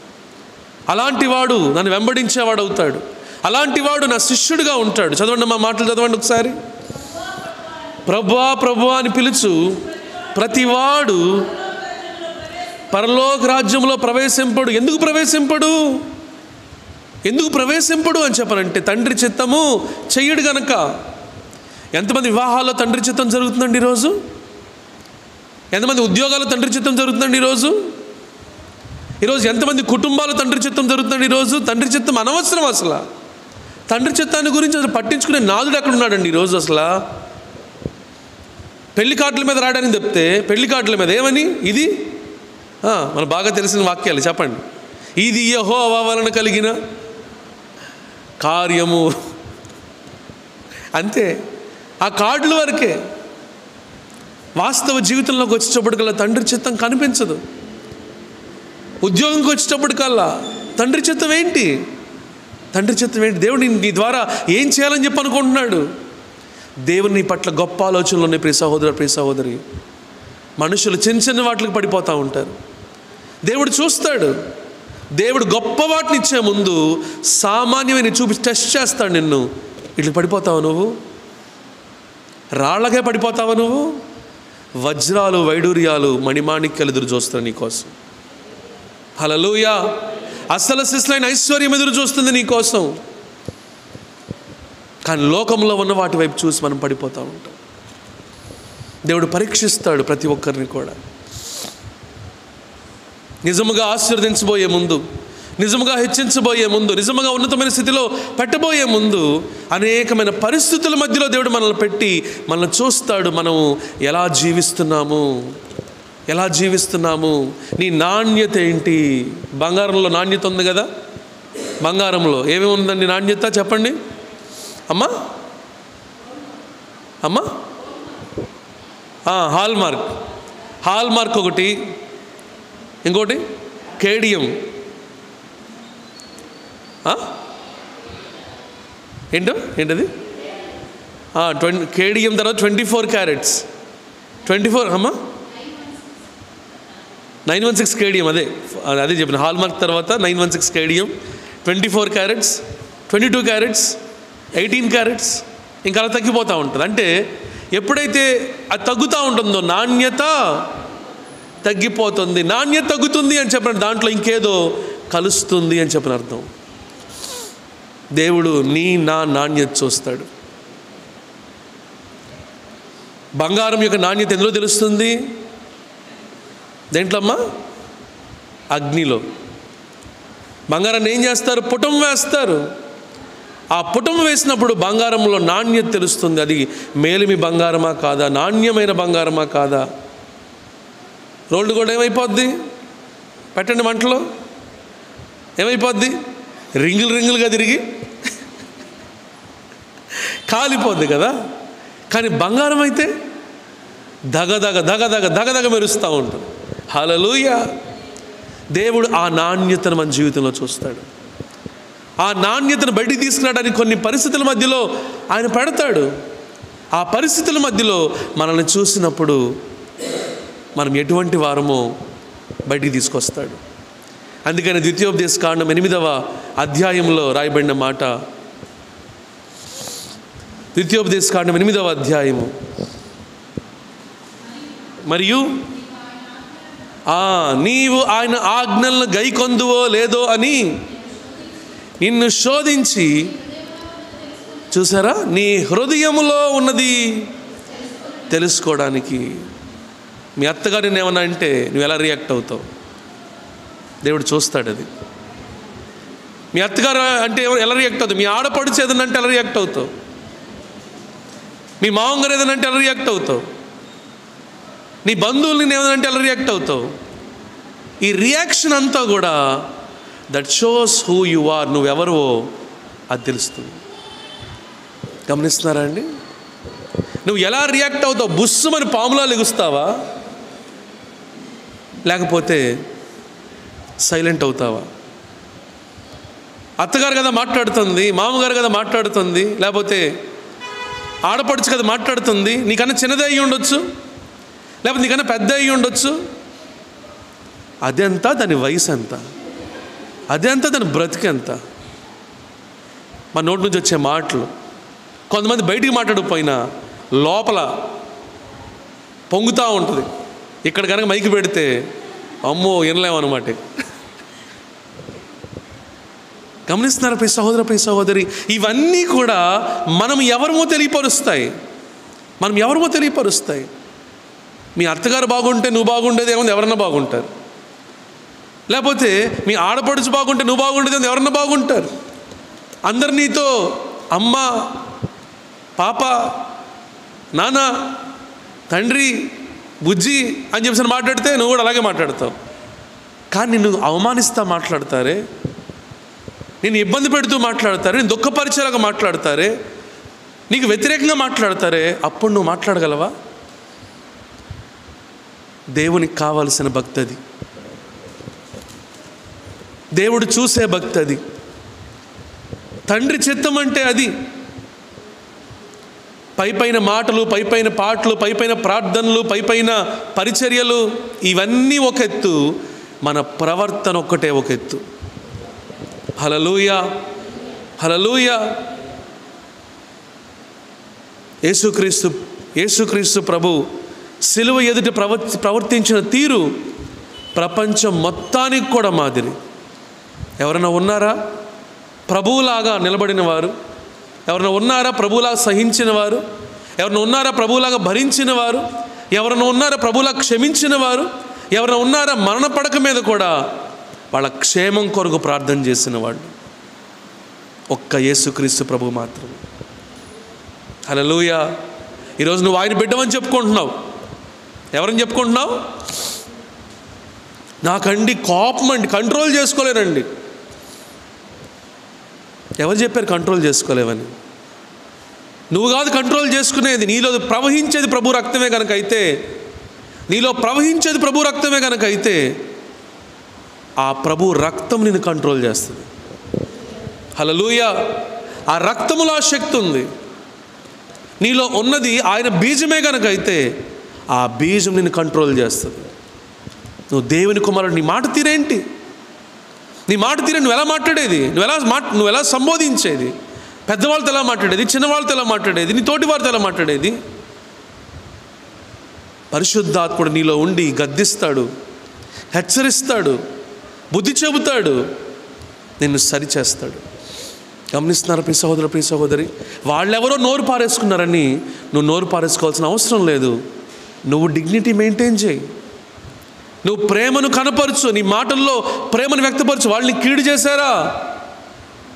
అలాంటి వాడు నన్ను వెంబడించేవాడు అవుతాడు. అలాంటి వాడు నా శిష్యుడిగా ఉంటాడు. చదవండి, మా మాటలు చదవండి ఒకసారి. ప్రభువా ప్రభువా అని పిలుచు ప్రతివాడు పరలోక రాజ్యంలో ప్రవేశింపడు. ఎందుకు ప్రవేశింపడు? ఎందుకు ప్రవేశింపడు అని చెప్పనంటే తండ్రి చిత్తము చెయ్యడు గనక. ఎంతమంది వివాహాల్లో తండ్రి చిత్తం జరుగుతుందండి ఈరోజు? ఎంతమంది ఉద్యోగాల్లో తండ్రి చిత్తం జరుగుతుందండి ఈరోజు? ఎంతమంది కుటుంబాలు తండ్రి చిత్తం జరుగుతుందండి ఈరోజు? తండ్రి చిత్తం అనవసరం. అసలు తండ్రి చిత్తాన్ని గురించి అసలు పట్టించుకునే నాదుడు ఎక్కడ ఉన్నాడండి ఈరోజు? అసలు పెళ్లి కార్డుల మీద రాయడానికి చెప్తే పెళ్లి కార్డుల మీద ఏమని, ఇది మనకు బాగా తెలిసిన వాక్యాలు చెప్పండి. ఇది యెహోవా వలన కలిగిన కార్యము, అంతే. ఆ కార్డుల వరకే. వాస్తవ జీవితంలోకి వచ్చేటప్పటికల్లా తండ్రి చిత్తం కనిపించదు. ఉద్యోగంకి వచ్చేటప్పటికల్లా తండ్రి చిత్తం ఏంటి? తండ్రి చిత్తం ఏంటి? దేవుడు నీ ద్వారా ఏం చేయాలని చెప్పి అనుకుంటున్నాడు? దేవుని నీ పట్ల గొప్ప ఆలోచనలు ఉన్నాయి ప్రియ సహోదర, ప్రియ సహోదరి. మనుషులు చిన్న చిన్న వాటికి పడిపోతూ ఉంటారు. దేవుడు చూస్తాడు. దేవుడు గొప్ప వాటిని ఇచ్చే ముందు సామాన్యమైన చూపి టెస్ట్ చేస్తాడు నిన్ను. ఇట్లా పడిపోతావు నువ్వు? రాళ్ళకే పడిపోతావా నువ్వు? వజ్రాలు, వైడూర్యాలు, మణిమాణిక్యాలు ఎదురు చూస్తాడు నీకోసం. హల్లెలూయా. అసలు సిస్లైన ఐశ్వర్యం ఎదురు చూస్తుంది నీకోసం. కానీ లోకంలో ఉన్న వాటి వైపు చూసి మనం పడిపోతూ ఉంటాం. దేవుడు పరీక్షిస్తాడు ప్రతి ఒక్కరిని కూడా. నిజముగా ఆశీర్వదించబోయే ముందు, నిజముగా హెచ్చించబోయే ముందు, నిజముగా ఉన్నతమైన స్థితిలో పెట్టబోయే ముందు అనేకమైన పరిస్థితుల మధ్యలో దేవుడు మనల్ని పెట్టి మనల్ని చూస్తాడు. మనము ఎలా జీవిస్తున్నాము, నీ నాణ్యత ఏంటి? బంగారంలో నాణ్యత ఉంది కదా. బంగారంలో ఏమేమి ఉందండి నాణ్యత? చెప్పండి అమ్మా. హాల్మార్క్ ఒకటి, ఇంకోటి కేడియం. ఏంటది? కేడియం. తర్వాత 24 క్యారెట్స్. 24 అమ్మా 916 కేడియం. అదే చెప్పిన. హాల్మార్క్ తర్వాత 916 కేడియం, 24 క్యారెట్స్, 22 క్యారెట్స్, 18 క్యారెట్స్. ఇంకా అలా తగ్గిపోతూ ఉంటుంది. అంటే ఎప్పుడైతే అది తగ్గుతూ ఉంటుందో నాణ్యత తగ్గిపోతుంది. నాణ్యత తగ్గుతుంది అని చెప్పిన దాంట్లో ఇంకేదో కలుస్తుంది అని చెప్పిన అర్థం. దేవుడు నా నాణ్యత చూస్తాడు. బంగారం యొక్క నాణ్యత ఎందులో తెలుస్తుంది? దేంట్లో అమ్మా? అగ్నిలో. బంగారాన్ని ఏం చేస్తారు? పుటం వేస్తారు. ఆ పుటం వేసినప్పుడు బంగారంలో నాణ్యత తెలుస్తుంది. అది మేలిమి బంగారమా కాదా, నాణ్యమైన బంగారమా కాదా. రోల్డ్ గోల్డ్ ఏమైపోద్ది? పెట్టండి మంటలో, ఏమైపోద్ది? రింగులుగా తిరిగి కాలిపోద్ది కదా. కానీ బంగారం అయితే దగదగ మెరుస్తూ ఉంటుంది. హల్లెలూయా. దేవుడు ఆ నాణ్యతను మన జీవితంలో చూస్తాడు. ఆ నాణ్యతను బయటికి తీసుకురావడానికి కొన్ని పరిస్థితుల మధ్యలో ఆయన పెడతాడు. ఆ పరిస్థితుల మధ్యలో మనల్ని చూసినప్పుడు మనం ఎటువంటి వారమో బయటికి తీసుకొస్తాడు. అందుకని ద్వితీయోపదేశకాండం 8వ అధ్యాయంలో రాయబడిన మాట, ద్వితీయోపదేశకాండం 8వ అధ్యాయము, మరియు నీవు ఆయన ఆజ్ఞలను గైకొందువో లేదో అని నిన్ను శోధించి, చూసారా, నీ హృదయములో ఉన్నది తెలుసుకోవడానికి. మీ అత్తగారిని ఏమన్నా అంటే నువ్వు ఎలా రియాక్ట్ అవుతావు? దేవుడు చూస్తాడు అది. మీ అత్తగారు అంటే ఎలా రియాక్ట్ అవుతావు? మీ ఆడపడుచు ఏదన్నా అంటే ఎలా రియాక్ట్ అవుతావు? మీ మామగారు ఏదన్నా అంటే ఎలా రియాక్ట్ అవుతావు? నీ బంధువుల్ని ఏదన్నా అంటే ఎలా రియాక్ట్ అవుతావు? ఈ రియాక్షన్ అంతా కూడా that shows who you are. నువ్వెవరో అది తెలుస్తుంది. గమనిస్తున్నారా అండి? నువ్వు ఎలా రియాక్ట్ అవుతావు? బుస్సుమని పాములా లెగుస్తావా, లేకపోతే సైలెంట్ అవుతావా? అత్తగారు కదా మాట్లాడుతుంది, మామగారు కదా మాట్లాడుతుంది, లేకపోతే ఆడపడుచు కదా మాట్లాడుతుంది. నీకన్నా చిన్నదే అయ్యి ఉండొచ్చు, లేకపోతే నీకన్నా పెద్ద అయ్యి ఉండొచ్చు. అదెంత, దాని వయసు ఎంత, అదెంత, దాని బ్రతికెంత. మా నోటి నుంచి వచ్చే మాటలు కొంతమంది బయటికి మాట్లాడకపోయినా లోపల పొంగుతూ ఉంటుంది. ఇక్కడ కనుక మైకి పెడితే అమ్మో వినలేమన్నమాట. గమనిస్తున్నారు ప్రియ సహోదర, ప్రియ సహోదరి, ఇవన్నీ కూడా మనం ఎవరమో తెలియపరుస్తాయి. మీ అత్తగారు బాగుంటే నువ్వు బాగుండేది ఏమో ఎవరన్నా బాగుంటారు, లేకపోతే మీ ఆడపడుచు బాగుంటే నువ్వు బాగుండేది ఏమో ఎవరన్నా బాగుంటారు. అందరు నీతో అమ్మ, పాప, నాన్న, తండ్రి, బుజ్జి అని చెప్పి మాట్లాడితే నువ్వు కూడా అలాగే మాట్లాడతావు. కానీ నిన్ను అవమానిస్తా మాట్లాడతారే, నేను ఇబ్బంది పెడుతూ మాట్లాడతారే, నేను దుఃఖపరిచేలాగా మాట్లాడతారే, నీకు వ్యతిరేకంగా మాట్లాడతారే, అప్పుడు నువ్వు మాట్లాడగలవా? దేవునికి కావాల్సిన భక్తి అది. దేవుడు చూసే భక్తి అది. తండ్రి చిత్తం అంటే అది. పైపైన మాటలు, పైపైన పాటలు, పైపైన ప్రార్థనలు, పైపైన పరిచర్యలు ఇవన్నీ ఒక ఎత్తు, మన ప్రవర్తన ఒక్కటే ఒక ఎత్తు. హల్లెలూయా, హల్లెలూయా. యేసుక్రీస్తు ప్రభు సిలువ ఎదుట ప్రవర్తించిన తీరు ప్రపంచం మొత్తానికి కూడా మాదిరి. ఎవరైనా ఉన్నారా ప్రభువులాగా నిలబడిన వారు? ఎవరైనా ఉన్నారా ప్రభువులాగా సహించిన వారు? ఎవరైనా ఉన్నారా ప్రభువులాగా భరించిన వారు? ఎవరైనా ఉన్నారా ప్రభువులా క్షమించిన వారు? ఎవరైనా ఉన్నారా మరణ పడక మీద కూడా వాళ్ళ క్షేమం కొరకు ప్రార్థన చేసిన వాళ్ళు? ఒక్క యేసుక్రీస్తు ప్రభు మాత్రమే. హల్లెలూయా. ఈరోజు నువ్వు ఆయన బిడ్డవని చెప్పుకుంటున్నావు. ఎవరని చెప్పుకుంటున్నావు? నాకండి కోపం అండి, కంట్రోల్ చేసుకోలేనండి. ఎవరు చెప్పారు కంట్రోల్ చేసుకోలేవని? నువ్వు కాదు కంట్రోల్ చేసుకునేది. నీలో ప్రవహించేది ప్రభు రక్తమే కనుక అయితే, ఆ ప్రభు రక్తం నిన్ను కంట్రోల్ చేస్తుంది. హల్లెలూయా. ఆ రక్తములో ఆ శక్తి ఉంది. నీలో ఉన్నది ఆయన బీజమే కనుక అయితే ఆ బీజం నిన్ను కంట్రోల్ చేస్తుంది. నువ్వు దేవుని కుమారుడు. నీ మాట తీరేంటి? నువ్వు ఎలా మాట్లాడేది? నువ్వు ఎలా సంబోధించేది? పెద్దవాళ్ళతో ఎలా మాట్లాడేది, చిన్నవాళ్ళతో ఎలా మాట్లాడేది, నీ తోటి వారితో ఎలా మాట్లాడేది? పరిశుద్ధాత్ముడు నీలో ఉండి గద్దిస్తాడు, హెచ్చరిస్తాడు, బుద్ధి చెబుతాడు, నిన్ను సరిచేస్తాడు. గమనిస్తున్నారు ప్రియ సహోదర, ప్రియ సహోదరి? వాళ్ళెవరో నోరు పారేసుకున్నారని నువ్వు నోరు పారేసుకోవాల్సిన అవసరం లేదు. నువ్వు డిగ్నిటీ మెయింటైన్ చేయి, నువ్వు ప్రేమను కనపరచు, నీ మాటల్లో ప్రేమను వ్యక్తపరచు. వాళ్ళని కీడు చేశారా,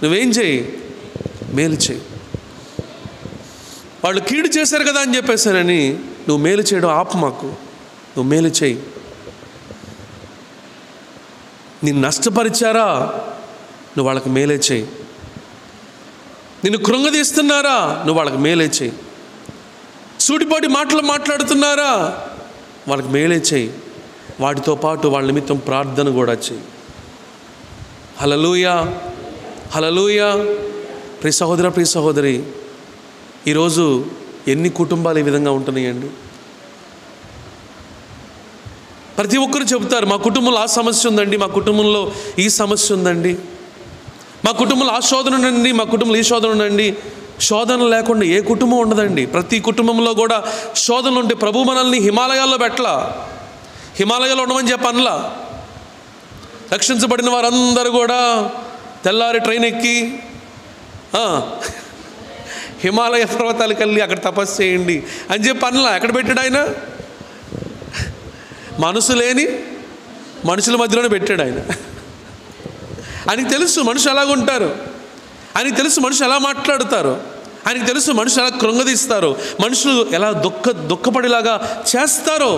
నువ్వేం చేయి? మేలు చేయి. వాళ్ళు కీడు చేశారు కదా అని చెప్పేశారని నువ్వు మేలు చేయడం ఆపమాకు. నువ్వు మేలు చేయి. నిన్ను నష్టపరిచారా, నువ్వు వాళ్ళకి మేలే చేయి. నిన్ను కృంగదీస్తున్నారా, నువ్వు వాళ్ళకి మేలే చేయి. సూటిపాటి మాటలు మాట్లాడుతున్నారా, వాళ్ళకి మేలే చేయి. వాటితో పాటు వాళ్ళ నిమిత్తం ప్రార్థన కూడా చేయి. హల్లెలూయా, హల్లెలూయా. ప్రియ సహోదర, ప్రియ సహోదరి, ఈరోజు ఎన్ని కుటుంబాలు ఈ విధంగా ఉంటున్నాయండి? ప్రతి ఒక్కరు చెబుతారు, మా కుటుంబంలో ఆ సమస్య ఉందండి, మా కుటుంబంలో ఈ సమస్య ఉందండి, మా కుటుంబంలో ఆ శోధన ఉండండి, మా కుటుంబంలో ఈ శోధన ఉండండి. శోధన లేకుండా ఏ కుటుంబం ఉండదండి. ప్రతి కుటుంబంలో కూడా శోధనలు ఉంటే ప్రభు మనల్ని హిమాలయాల్లో పెట్టలా, హిమాలయాల్లో ఉండమని చెప్పనలా. రక్షించబడిన వారందరూ కూడా తెల్లారి ట్రైన్ ఎక్కి హిమాలయ పర్వతాలకు వెళ్ళి అక్కడ తపస్సు చేయండి అని చెప్పి అనలా. ఎక్కడ పెట్టాడు ఆయన? మనసు లేని మనుషుల మధ్యలోనే పెట్టాడు ఆయన. ఆయనకి తెలుసు మనుషులు ఎలాగుంటారు, ఆయనకి తెలుసు మనుషులు ఎలా మాట్లాడుతారు, ఆయనకి తెలుసు మనుషులు ఎలా కృంగదీస్తారు, మనుషులు ఎలా దుఃఖపడేలాగా చేస్తారో.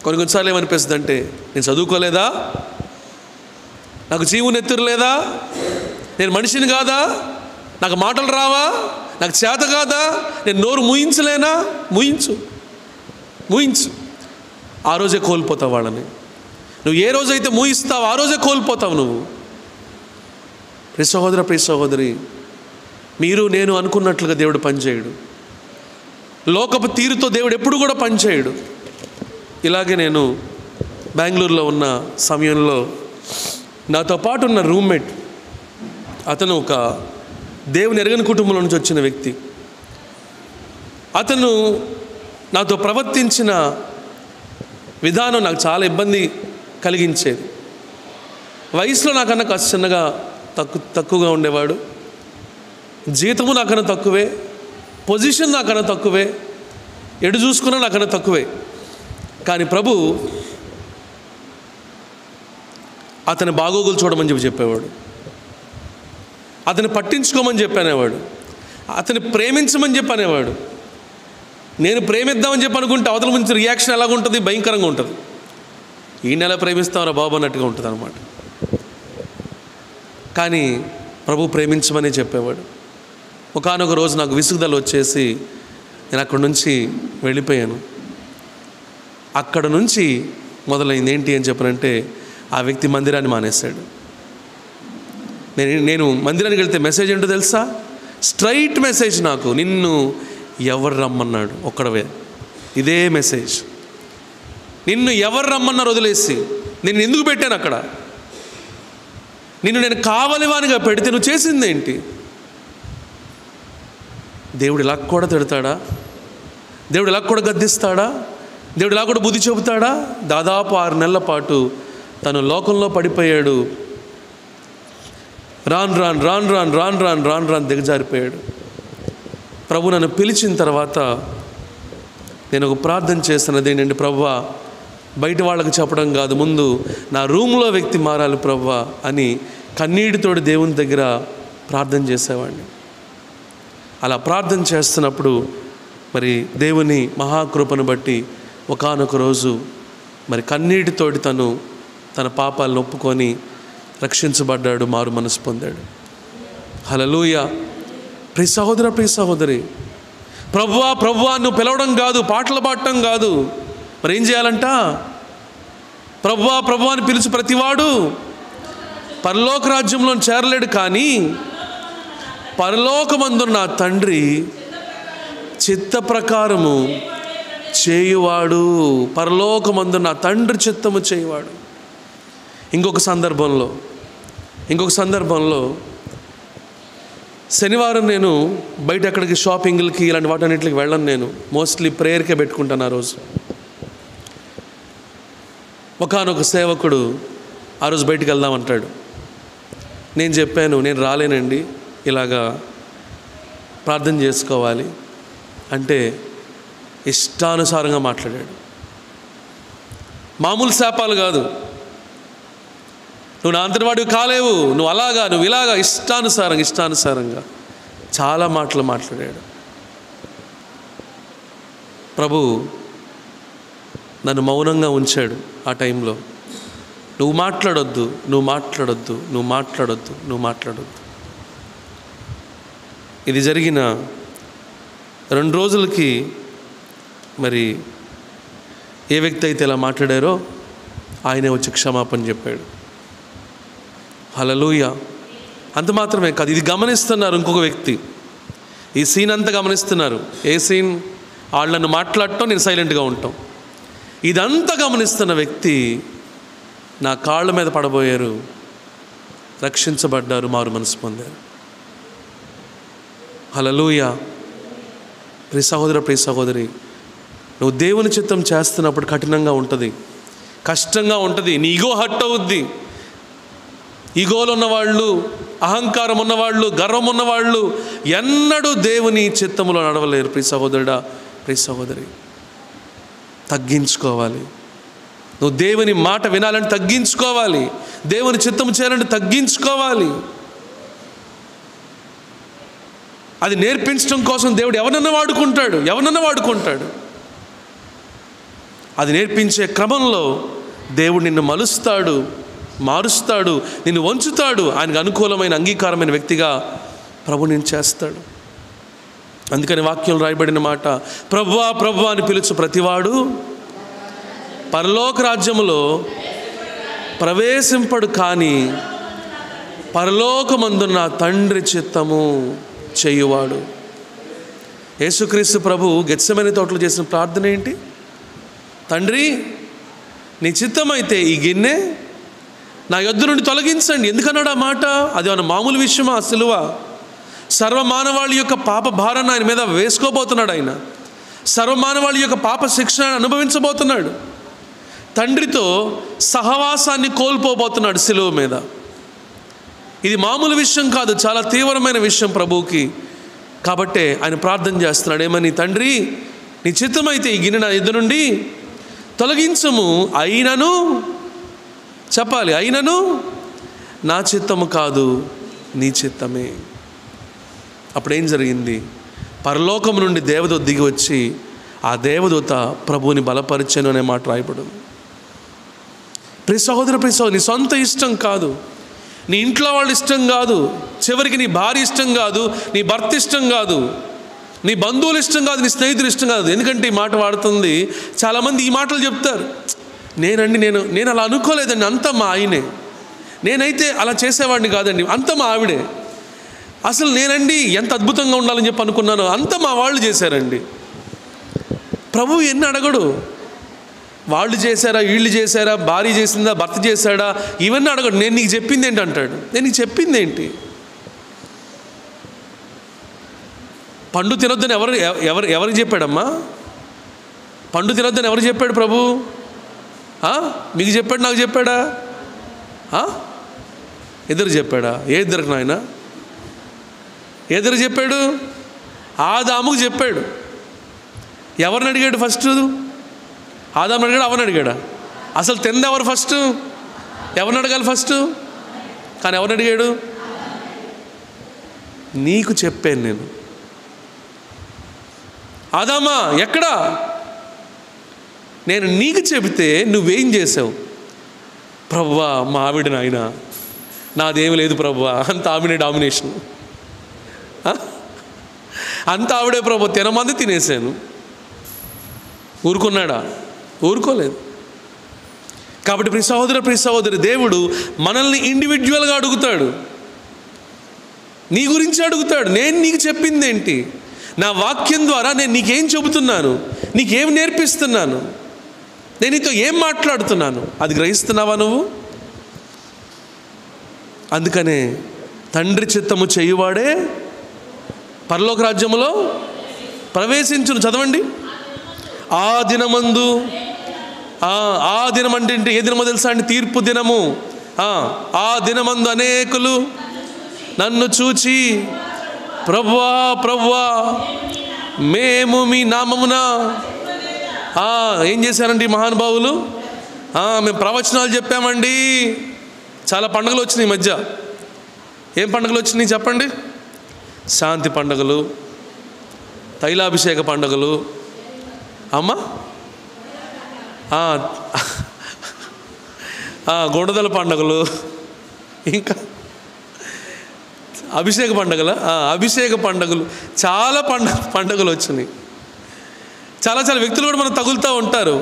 కొన్నిసార్లు ఏమనిపిస్తుంది అంటే, నేను చదువుకోలేదా, నాకు జీవుని ఎత్తురు లేదా, నేను మనిషిని కాదా, నాకు మాటలు రావా, నాకు చేత కాదా, నేను నోరు మూయించలేనా? మూయించు. ఆ రోజే కోల్పోతావు వాళ్ళని. నువ్వు ఏ రోజైతే మూయిస్తావు ఆ రోజే కోల్పోతావు నువ్వు. ప్రియ సహోదర, ప్రియ సహోదరి, మీరు నేను అనుకున్నట్లుగా దేవుడు పనిచేయడు. లోకపు తీరుతో దేవుడు ఎప్పుడు కూడా పనిచేయడు. ఇలాగే నేను బెంగళూరులో ఉన్న సమయంలో నాతో పాటు ఉన్న రూమ్మేట్, అతను ఒక దేవుని ఎరగని కుటుంబంలో నుంచి వచ్చిన వ్యక్తి. అతను నాతో ప్రవర్తించిన విధానం నాకు చాలా ఇబ్బంది కలిగించేది. వయసులో నాకన్నా కాస్త చిన్నగా తక్కువగా ఉండేవాడు, జీతము నాకన్నా తక్కువే, పొజిషన్ నాకన్నా తక్కువే, ఎటు చూసుకున్నా నాకన్నా తక్కువే. కానీ ప్రభు అతని బాగోగులు చూడమని చెప్పేవాడు, అతన్ని పట్టించుకోమని చెప్పనేవాడు, అతన్ని ప్రేమించమని చెప్పనేవాడు. నేను ప్రేమిద్దామని చెప్పి అనుకుంటే అవతల నుంచి రియాక్షన్ ఎలాగుంటుంది? భయంకరంగా ఉంటుంది. ఈ నెల ప్రేమిస్తామరా బాబు అన్నట్టుగా ఉంటుంది అన్నమాట. కానీ ప్రభు ప్రేమించమని చెప్పేవాడు. ఒకానొక రోజు నాకు విసుగుదల వచ్చేసి నేను అక్కడి నుంచి వెళ్ళిపోయాను. అక్కడ నుంచి మొదలైంది ఏంటి అని చెప్పనంటే, ఆ వ్యక్తి మందిరాన్ని మానేశాడు. నేను మందిరానికి వెళ్తే మెసేజ్ ఏంటో తెలుసా? స్ట్రైట్ మెసేజ్ నాకు, నిన్ను ఎవరు రమ్మన్నాడు? ఒక్కడవే ఇదే మెసేజ్. నిన్ను ఎవరు రమ్మన్నారు వదిలేసి, నిన్ను ఎందుకు పెట్టాను అక్కడ? నిన్ను నేను కావలివానిగా పెడితే నువ్వు చేసిందేంటి? దేవుడు ఇలా కూడా తిడతాడా? దేవుడు ఇలా కూడా గద్దిస్తాడా? దేవుడు ఇలా కూడా బుద్ధి చెబుతాడా? దాదాపు 6 నెలల పాటు తను లోకంలో పడిపోయాడు. రాను దిగజారిపోయాడు. ప్రభు నన్ను పిలిచిన తర్వాత నేను ఒక ప్రార్థన చేస్తున్నది ఏంటంటే, ప్రభువా, బయట వాళ్ళకి చెప్పడం కాదు, ముందు నా రూమ్లో వ్యక్తి మారాలి ప్రభువా అని కన్నీటితోటి దేవుని దగ్గర ప్రార్థన చేసేవాడిని. అలా ప్రార్థన చేస్తున్నప్పుడు మరి దేవుని మహాకృపను బట్టి ఒకానొక రోజు మరి కన్నీటితోటి తన పాపాలను ఒప్పుకొని రక్షించబడ్డాడు, మారు మనసు పొందాడు. హల్లెలూయా. ప్రియ సహోదర, ప్రియ సహోదరి, ప్రభువా ప్రభువా నువ్వు పిలవడం కాదు, పాటలు పాడటం కాదు, మరి ఏం చేయాలంట? ప్రభువా ప్రభువా అని పిలిచి ప్రతివాడు పరలోక రాజ్యంలో చేరలేడు, కానీ పరలోకమందున్న నా తండ్రి చిత్త ప్రకారము చేయువాడు. పరలోకమందున్న నా తండ్రి చిత్తము చేయువాడు. ఇంకొక సందర్భంలో శనివారం నేను బయట ఎక్కడికి షాపింగ్లకి ఇలాంటి వాటన్నిటికి వెళ్ళను. నేను మోస్ట్లీ ప్రేయర్కే పెట్టుకుంటాను ఆ రోజు. ఒకానొక సేవకుడు ఆ రోజు బయటికి వెళ్దామంటాడు. నేను చెప్పాను, నేను రాలేనండి, ఇలాగా ప్రార్థన చేసుకోవాలి అంటే ఇష్టానుసారంగా మాట్లాడాడు. మామూలు శాపాలు కాదు, నువ్వు నా అంతటివాడివి కాలేవు, నువ్వు అలాగా, నువ్వు ఇలాగా, ఇష్టానుసారంగా చాలా మాటలు మాట్లాడాడు. ప్రభు నన్ను మౌనంగా ఉంచాడు ఆ టైంలో. నువ్వు మాట్లాడొద్దు. ఇది జరిగిన 2 రోజులకి మరి ఏ వ్యక్తి అయితే ఇలా మాట్లాడారో ఆయనే వచ్చి క్షమాపణ చెప్పాడు. హల్లెలూయా. అంత మాత్రమే కాదు, ఇది గమనిస్తున్నారు ఇంకొక వ్యక్తి. ఈ సీన్ అంతా గమనిస్తున్నారు. ఏ సీన్? వాళ్ళను మాట్లాడటం, నేను సైలెంట్గా ఉంటాం. ఇదంతా గమనిస్తున్న వ్యక్తి నా కాళ్ళ మీద పడబోయారు, రక్షించబడ్డారు, మారు మనసు పొందారు. హల్లెలూయా. ప్రియ సహోదర, ప్రియ సహోదరి, నువ్వు దేవుని చిత్తం చేస్తున్నప్పుడు కఠినంగా ఉంటుంది, కష్టంగా ఉంటుంది. నీ ఈగో హర్ట్ అవుద్ది. ఈగోలు ఉన్నవాళ్ళు, అహంకారం ఉన్నవాళ్ళు, గర్వం ఉన్నవాళ్ళు ఎన్నడూ దేవుని చిత్తములో నడవలేరు. ప్రియ సహోదరుడా, ప్రియ సహోదరి, తగ్గించుకోవాలి. నువ్వు దేవుని మాట వినాలని తగ్గించుకోవాలి, దేవుని చిత్తము చేయాలంటే తగ్గించుకోవాలి. అది నేర్పించడం కోసం దేవుడు ఎవరన్నా వాడుకుంటాడు. అది నేర్పించే క్రమంలో దేవుడు నిన్ను మలుస్తాడు, మారుస్తాడు, నిన్ను వంచుతాడు. ఆయనకు అనుకూలమైన, అంగీకారమైన వ్యక్తిగా ప్రభు నిన్ను చేస్తాడు. అందుకని వాక్యం రాయబడిన మాట, ప్రభువా ప్రభువా అని పిలుచు ప్రతివాడు పరలోక రాజ్యములో ప్రవేశింపడు, కానీ పరలోకమందున్న తండ్రి చిత్తము చేయువాడు. యేసుక్రీస్తు ప్రభు గెత్సెమనే తోటలో చేసిన ప్రార్థన ఏంటి? తండ్రి, నీ చిత్తమైతే ఈ గిన్నె నా యొద్ద నుండి తొలగించండి. ఎందుకన్నాడు ఆ మాట? అది మన మామూలు విషయమా? సిలువ సర్వమానవాళి యొక్క పాప భారాన్ని ఆయన మీద వేసుకోబోతున్నాడు. ఆయన సర్వమానవాళి యొక్క పాప శిక్షను అనుభవించబోతున్నాడు. తండ్రితో సహవాసాన్ని కోల్పోబోతున్నాడు సిలువ మీద. ఇది మామూలు విషయం కాదు, చాలా తీవ్రమైన విషయం ప్రభువుకి. కాబట్టే ఆయన ప్రార్థన చేస్తున్నాడు. ఏమని? తండ్రి, నీ చిత్తమైతే ఈ గిన్నె నా యొద్ద నుండి తొలగించము, అయినను, చెప్పాలి, అయినను నా చిత్తము కాదు, నీ చిత్తమే. అప్పుడేం జరిగింది? పరలోకం నుండి దేవదూత దిగి వచ్చి ఆ దేవదూత ప్రభువుని బలపరిచెను అనే మాట రాయబడింది. ప్రియ సహోదర, ప్రియ సహోదరి, నీ సొంత ఇష్టం కాదు, నీ ఇంట్లో వాళ్ళ ఇష్టం కాదు, చివరికి నీ భార్య ఇష్టం కాదు, నీ భర్త ఇష్టం కాదు, నీ బంధువులు ఇష్టం కాదు, నీ స్నేహితులు ఇష్టం కాదు. ఎందుకంటే ఈ మాట వాడుతుంది చాలామంది. ఈ మాటలు చెప్తారు, నేను అలా అనుకోలేదండి, అంతా మా ఆయనే, నేనైతే అలా చేసేవాడిని కాదండి, అంతా మా ఆవిడే, అసలు నేనండి ఎంత అద్భుతంగా ఉండాలని చెప్పి అనుకున్నాను, అంతా మా వాళ్ళు చేశారండి. ప్రభువు ఎన్ని అడగడు. వాళ్ళు చేశారా, వీళ్ళు చేశారా, భార్య చేసిందా, భర్త చేశాడా, ఇవన్నీ అడగడు. నేను నీకు చెప్పింది ఏంటి అంటాడు. నేను నీకు చెప్పింది ఏంటి? పండు తినొద్దని ఎవరికి చెప్పాడమ్మా? పండు తినొద్దని ఎవరు చెప్పాడు ప్రభు? మీకు చెప్పాడు, నాకు చెప్పాడా? ఇద్దరు చెప్పాడా? ఏ ఇద్దరికి నాయన? ఇద్దరు చెప్పాడు? ఆదాముకు చెప్పాడు. ఎవరిని అడిగాడు ఫస్ట్? ఆదాముని అడిగాడు, అవని అడిగాడా? అసలు తింది ఎవరు ఫస్ట్? ఎవరిని అడగాలి ఫస్ట్? కానీ ఎవరిని అడిగాడు? నీకు చెప్పాను నేను. ఆదామా ఎక్కడా? నేను నీకు చెబితే నువ్వేం చేసావు? ప్రభువా, మా ఆవిడ నాయన, నాదేమి లేదు ప్రభువా, అంత ఆవిడే డామినేషన్, అంత ఆవిడే ప్రభు, తినమంది తినేసాను. ఊరుకున్నాడా? ఊరుకోలేదు. కాబట్టి ప్రియ సహోదర, ప్రియ సహోదరి, దేవుడు మనల్ని ఇండివిజువల్గా అడుగుతాడు, నీ గురించి అడుగుతాడు. నేను నీకు చెప్పింది ఏంటి? నా వాక్యం ద్వారా నేను నీకేం చెబుతున్నాను, నీకేం నేర్పిస్తున్నాను, నేను నీతో ఏం మాట్లాడుతున్నాను, అది గ్రహిస్తున్నావా నువ్వు? అందుకనే తండ్రి చిత్తము చేయువాడే పరలోక రాజ్యములో ప్రవేశించును. చదవండి. ఆ దినమందు, ఆ దినం అంటే ఏ దినమో తెలుసా అండి? తీర్పు దినము. ఆ దినమందు అనేకులు నన్ను చూచి, ప్రభువా ప్రభువా, మేము మీ నామమున ఏం చేశారండి మహానుభావులు? మేము ప్రవచనాలు చెప్పామండి. చాలా పండుగలు వచ్చినాయి ఈ మధ్య. ఏం పండుగలు వచ్చినాయి చెప్పండి? శాంతి పండుగలు, తైలాభిషేక పండుగలు, అమ్మా గొడదల పండుగలు, ఇంకా అభిషేక పండుగలు, చాలా పండుగలు వచ్చినాయి. చాలా వ్యక్తులు కూడా మనం తగులుతూ ఉంటారు.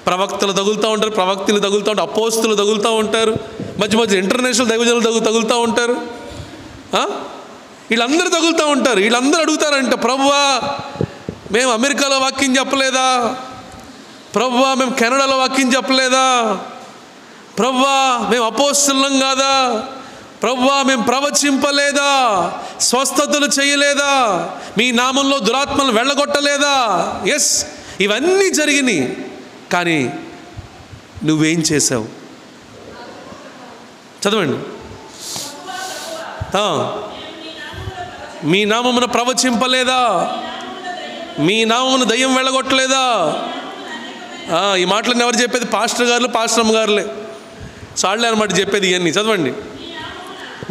ప్రవక్తలు తగులుతూ ఉంటారు, ప్రవక్తలు తగులుతూ ఉంటారు, అపోస్తులు తగులుతూ ఉంటారు, మధ్య ఇంటర్నేషనల్ దైవజనులు తగులుతూ ఉంటారు. వీళ్ళందరూ తగులుతూ ఉంటారు. వీళ్ళందరూ అడుగుతారంట, ప్రభువా మేము అమెరికాలో వాక్యం చెప్పలేదా? ప్రభువా మేము కెనడాలో వాక్యం చెప్పలేదా? ప్రభువా మేము అపోస్తులం కాదా? ప్రభువా మేము ప్రవచింపలేదా? స్వస్థతలు చేయలేదా? మీ నామంలో దురాత్మలు వెళ్ళగొట్టలేదా? ఎస్, ఇవన్నీ జరిగినాయి. కానీ నువ్వేం చేసావు? చదవండి. మీ నామమున ప్రవచింపలేదా? మీ నామమున దయ్యం వెళ్ళగొట్టలేదా? ఈ మాటలను ఎవరు చెప్పేది? పాస్టర్ అమ్మ గారులే. చాళ్లే అనమాట చెప్పేది ఇవన్నీ. చదవండి.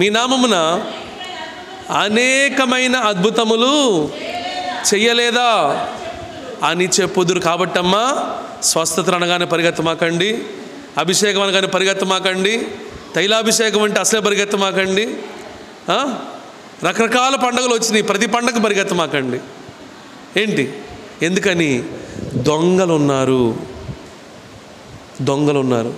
మీ నామమున అనేకమైన అద్భుతములు చెయ్యలేదా అని చెప్పుదురు. కాబట్టమ్మా, స్వస్థతలు అనగానే పరిగెత్తమాకండి, అభిషేకం అనగానే పరిగెత్తమాకండి, తైలాభిషేకం అంటే అసలే పరిగెత్తమాకండి. రకరకాల పండుగలు వచ్చినాయి, ప్రతి పండగ పరిగెత్తమాకండి. ఏంటి? ఎందుకని? దొంగలు ఉన్నారు.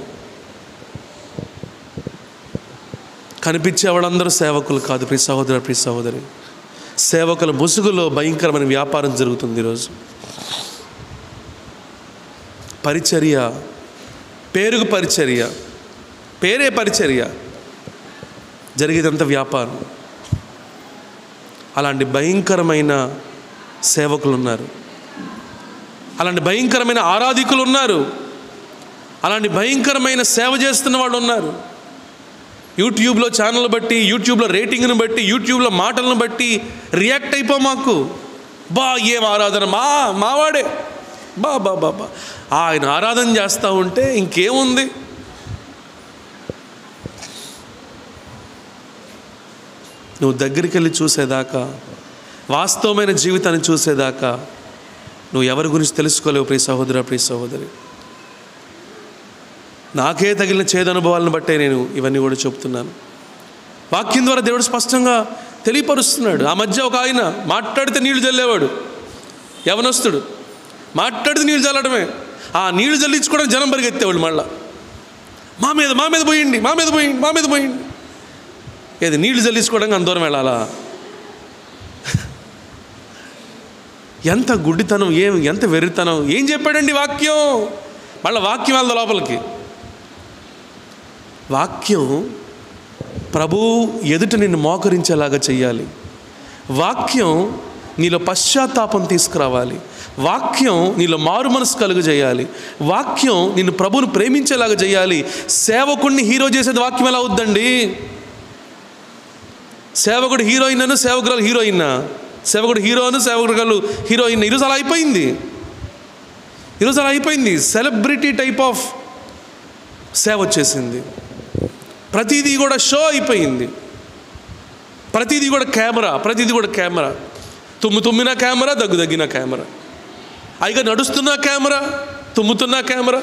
కనిపించే వాళ్ళందరూ సేవకులు కాదు. ప్రియ సహోదర, ప్రియ సహోదరి, సేవకుల ముసుగులో భయంకరమైన వ్యాపారం జరుగుతుంది ఈరోజు. పరిచర్య, పేరుకు పరిచర్య, పేరే పరిచర్య, జరిగేదంతా వ్యాపారం. అలాంటి భయంకరమైన సేవకులు ఉన్నారు, అలాంటి భయంకరమైన ఆరాధికులు ఉన్నారు, అలాంటి భయంకరమైన సేవ చేస్తున్న వాళ్ళు ఉన్నారు. యూట్యూబ్లో ఛానల్ బట్టి, యూట్యూబ్లో రేటింగ్ను బట్టి, యూట్యూబ్లో మాటలను బట్టి రియాక్ట్ అయిపో మాకు. ఏం ఆరాధన, మావాడే బా ఆయన ఆరాధన చేస్తూ ఉంటే ఇంకేముంది? నువ్వు దగ్గరికి వెళ్ళి చూసేదాకా, వాస్తవమైన జీవితాన్ని చూసేదాకా నువ్వు ఎవరి గురించి తెలుసుకోలేవు. ప్రియ సహోదర, ప్రియ సహోదరి, నాకే తగిలిన చేదనుభవాలను బట్టే నేను ఇవన్నీ కూడా చెప్తున్నాను. వాక్యం ద్వారా దేవుడు స్పష్టంగా తెలియపరుస్తున్నాడు. ఆ మధ్య ఒక ఆయన మాట్లాడితే నీళ్లు చల్లేవాడు, యవనస్తుడు. మాట్లాడితే నీళ్లు చల్లడమే, ఆ నీళ్లు చల్లించుకోవడం జనం పరిగెత్తేవాళ్ళు. మళ్ళా మా మీద పోయిండి. ఏది? నీళ్లు చల్లించుకోవడానికి అంత దూరం వెళ్ళాలా? ఎంత గుడ్డితనం, ఎంత వెర్రితనం! ఏం చెప్పాడండి వాక్యం? మళ్ళీ వాక్యం వెళ్దా లోపలికి. వాక్యం ప్రభు ఎదుట నిన్ను మోకరించేలాగా చెయ్యాలి. వాక్యం నీలో పశ్చాత్తాపం తీసుకురావాలి. వాక్యం నీలో మారు మనసు కలుగజేయాలి. వాక్యం నిన్ను ప్రభువును ప్రేమించేలాగా చేయాలి. సేవకుడిని హీరో చేసేది వాక్యం ఎలా అవుద్దండి? సేవకుడు హీరోయిన్ అను, సేవకురాలు హీరోయిన్, సేవకుడు హీరోను, సేవకురాలు హీరోయిన్. ఈరోజు అలా అయిపోయింది. సెలబ్రిటీ టైప్ ఆఫ్ సేవ వచ్చేసింది. ప్రతిదీ కూడా షో అయిపోయింది. ప్రతిదీ కూడా కెమెరా. తుమ్మిన కెమెరా, దగ్గిన కెమెరా, అయిగా నడుస్తున్న కెమెరా, తుమ్ముతున్న కెమెరా.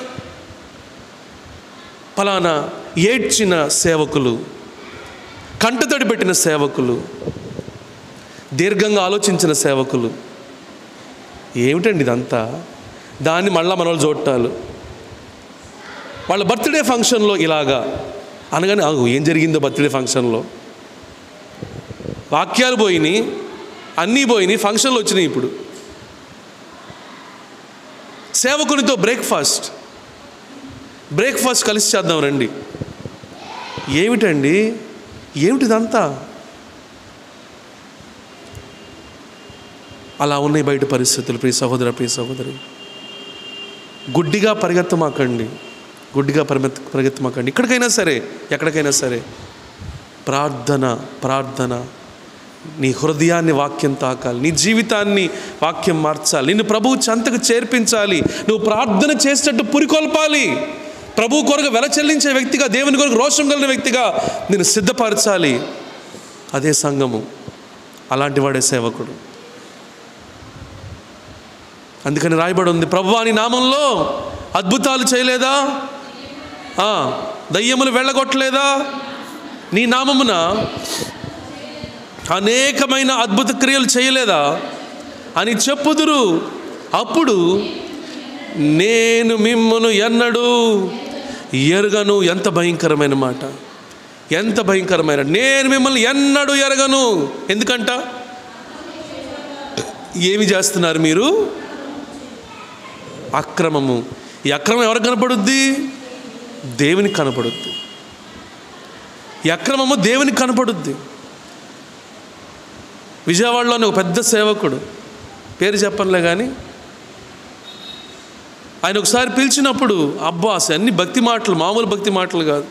ఫలానా ఏడ్చిన సేవకులు, కంటతడి పెట్టిన సేవకులు, దీర్ఘంగా ఆలోచించిన సేవకులు. ఏమిటండి ఇదంతా? దాన్ని మళ్ళా మన వాళ్ళు చూడటాలు. వాళ్ళ బర్త్డే ఫంక్షన్లో ఇలాగా అనగానే ఏం జరిగిందో బర్త్డే ఫంక్షన్లో? వాక్యాలు పోయినాయి, అన్నీ పోయినాయి, ఫంక్షన్లు వచ్చినాయి. ఇప్పుడు సేవకునితో బ్రేక్ఫాస్ట్ కలిసి చేద్దాం రండి. ఏమిటండి? ఏమిటిదంతా? అలా ఉన్నాయి బయట పరిస్థితులు. ప్రియ సహోదర, ప్రియ సహోదరి, గుడ్డిగా పరిగెత్తమాకండి, గుడ్డిగా పరిగెత్తమాకండి. ఇక్కడికైనా సరే, ఎక్కడికైనా సరే ప్రార్థన, ప్రార్థన. నీ హృదయాన్ని వాక్యం తాకాలి, నీ జీవితాన్ని వాక్యం మార్చాలి, నిన్ను ప్రభువు చెంతకు చేర్పించాలి. నువ్వు ప్రార్థన చేసేటట్టు పురికొల్పాలి. ప్రభు కొరకు వెల చెల్లించే వ్యక్తిగా, దేవుని కొరకు రోషం కలిగిన వ్యక్తిగా నిన్ను సిద్ధపరచాలి. అదే సంఘము, అలాంటి వాడే సేవకుడు. అందుకని రాయబడి ఉంది, ప్రభువా నీ నామంలో అద్భుతాలు చేయలేదా, దయ్యములు వెళ్ళగొట్టలేదా, నీ నామమున అనేకమైన అద్భుత క్రియలు చేయలేదా అని చెప్పుదురు. అప్పుడు నేను మిమ్మును ఎన్నడూ ఎరగను. ఎంత భయంకరమైన మాట, ఎంత భయంకరమైన, నేను మిమ్మల్ని ఎన్నడూ ఎరగను. ఎందుకంట? ఏమి చేస్తున్నారు మీరు? అక్రమము. ఈ అక్రమం ఎవరికి కనపడుద్ది? దేవునికి కనపడుద్ది. ఈ అక్రమము దేవునికి కనపడుద్ది. విజయవాడలోని ఒక పెద్ద సేవకుడు, పేరు చెప్పనులే కానీ, ఆయన ఒకసారి పిలిచినప్పుడు, అబ్బా అసలు అన్ని భక్తి మాటలు, మామూలు భక్తి మాటలు కాదు.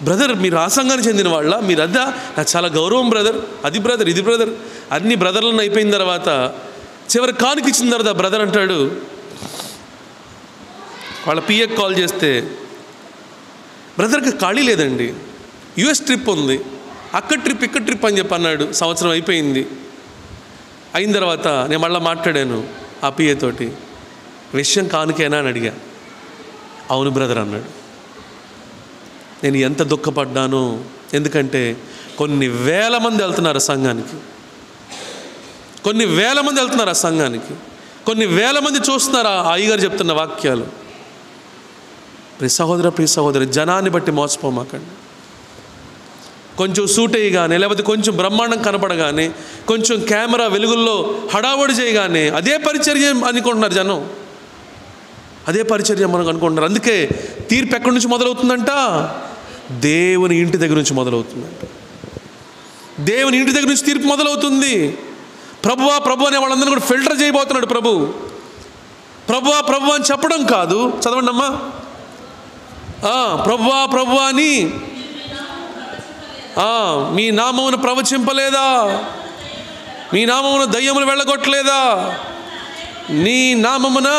బ్రదర్ మీరు ఆ సంఘానికి చెందిన వాళ్ళ, మీరు అద్దా, నాకు చాలా గౌరవం బ్రదర్, అది బ్రదర్, ఇది బ్రదర్, అన్ని బ్రదర్లను అయిపోయిన తర్వాత చివరి కానుక ఇచ్చిన తర్వాత బ్రదర్ అంటాడు, వాళ్ళ పిఏకి కాల్ చేస్తే, బ్రదర్కి ఖాళీ లేదండి, యుఎస్ ట్రిప్ ఉంది, అక్కడ ట్రిప్ ఇక్కడ ట్రిప్ అని చెప్పి అన్నాడు. సంవత్సరం అయిపోయింది. అయిన తర్వాత నేను మళ్ళీ మాట్లాడాను ఆ పిఏ తోటి, విషయం కానుకేనా అని అడిగా. అవును బ్రదర్ అన్నాడు. నేను ఎంత దుఃఖపడ్డాను. ఎందుకంటే కొన్ని వేల మంది వెళ్తున్నారు ఆ సంఘానికి, కొన్ని వేల మంది వెళ్తున్నారు ఆ సంఘానికి, కొన్ని వేల మంది చూస్తున్నారు ఆ అయ్యగారు చెప్తున్న వాక్యాలు. ప్రియ సహోదర, ప్రియ సహోదరి, జనాన్ని బట్టి మోసపోమాకండి. కొంచెం సూట్ అయ్యగానే, లేకపోతే కొంచెం బ్రహ్మాండం కనపడగానే, కొంచెం కెమెరా వెలుగుల్లో హడావుడి చేయగానే అదే పరిచర్య అనుకుంటున్నారు జనం, అదే పరిచర్య మనకు అనుకుంటున్నారు. అందుకే తీర్పు ఎక్కడి నుంచి మొదలవుతుందంట? దేవుని ఇంటి దగ్గర నుంచి మొదలవుతుందంట. దేవుని ఇంటి దగ్గర నుంచి తీర్పు మొదలవుతుంది. ప్రభువా ప్రభు అనే వాళ్ళందరినీ కూడా ఫిల్టర్ చేయబోతున్నాడు ప్రభు. ప్రభువా ప్రభు అని చెప్పడం కాదు, చదవండి అమ్మా. ప్రభువా ప్రభు అని మీ నామమును ప్రవచింపలేదా, మీ నామమును దయ్యములు వెళ్ళగొట్టలేదా, నీ నామమున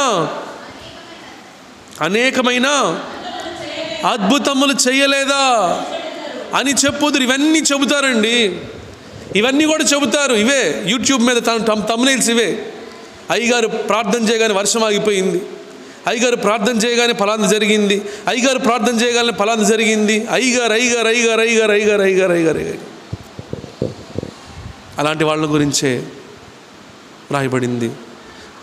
అనేకమైన అద్భుతములు చేయలేదా అని చెప్పుదురు. ఇవన్నీ చెబుతారండి, ఇవన్నీ కూడా చెబుతారు. ఇవే యూట్యూబ్ మీద తమ్నెయిల్స్ ఇవే. అయ్యగారు ప్రార్థన చేయగానే వర్షం ఆగిపోయింది, అయ్యగారు ప్రార్థన చేయగానే ఫలాంది జరిగింది, అయ్యగారు ప్రార్థన చేయగానే ఫలాంది జరిగింది, అయ్యగారు అయ్యగారు అయ్యగారు అయ్యగారు అయ్యగారు అయ్యగారు అయ్యగారు అయ్యగారు. అలాంటి వాళ్ళ గురించే రాయబడింది.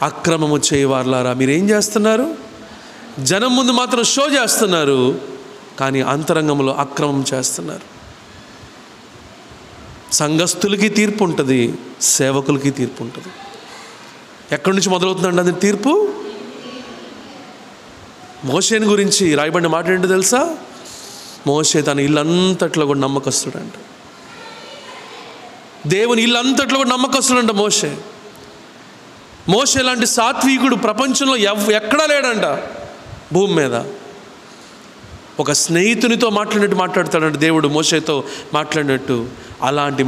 అక్రమము చేయవారులారా, మీరేం చేస్తున్నారు? జనం ముందు మాత్రం షో చేస్తున్నారు, కానీ అంతరంగంలో అక్రమం చేస్తున్నారు. సంఘస్థులకి తీర్పు ఉంటుంది, సేవకులకి తీర్పు ఉంటుంది. ఎక్కడి నుంచి మొదలవుతుందండి అది తీర్పు? మోషేని గురించి రాయబడిన మాట ఏంటో తెలుసా? మోషే తన ఇల్లంతట్లో కూడా నమ్మకస్తుడంట. దేవుని ఇల్లంతట్లో కూడా నమ్మకస్తుడంట మోషే. మోషే లాంటి సాత్వికుడు ప్రపంచంలో ఎక్కడా లేడంట భూమి మీద. ఒక స్నేహితునితో మాట్లాడినట్టు మాట్లాడతాడంట దేవుడు, మోషేతో మాట్లాడినట్టు. అలాంటి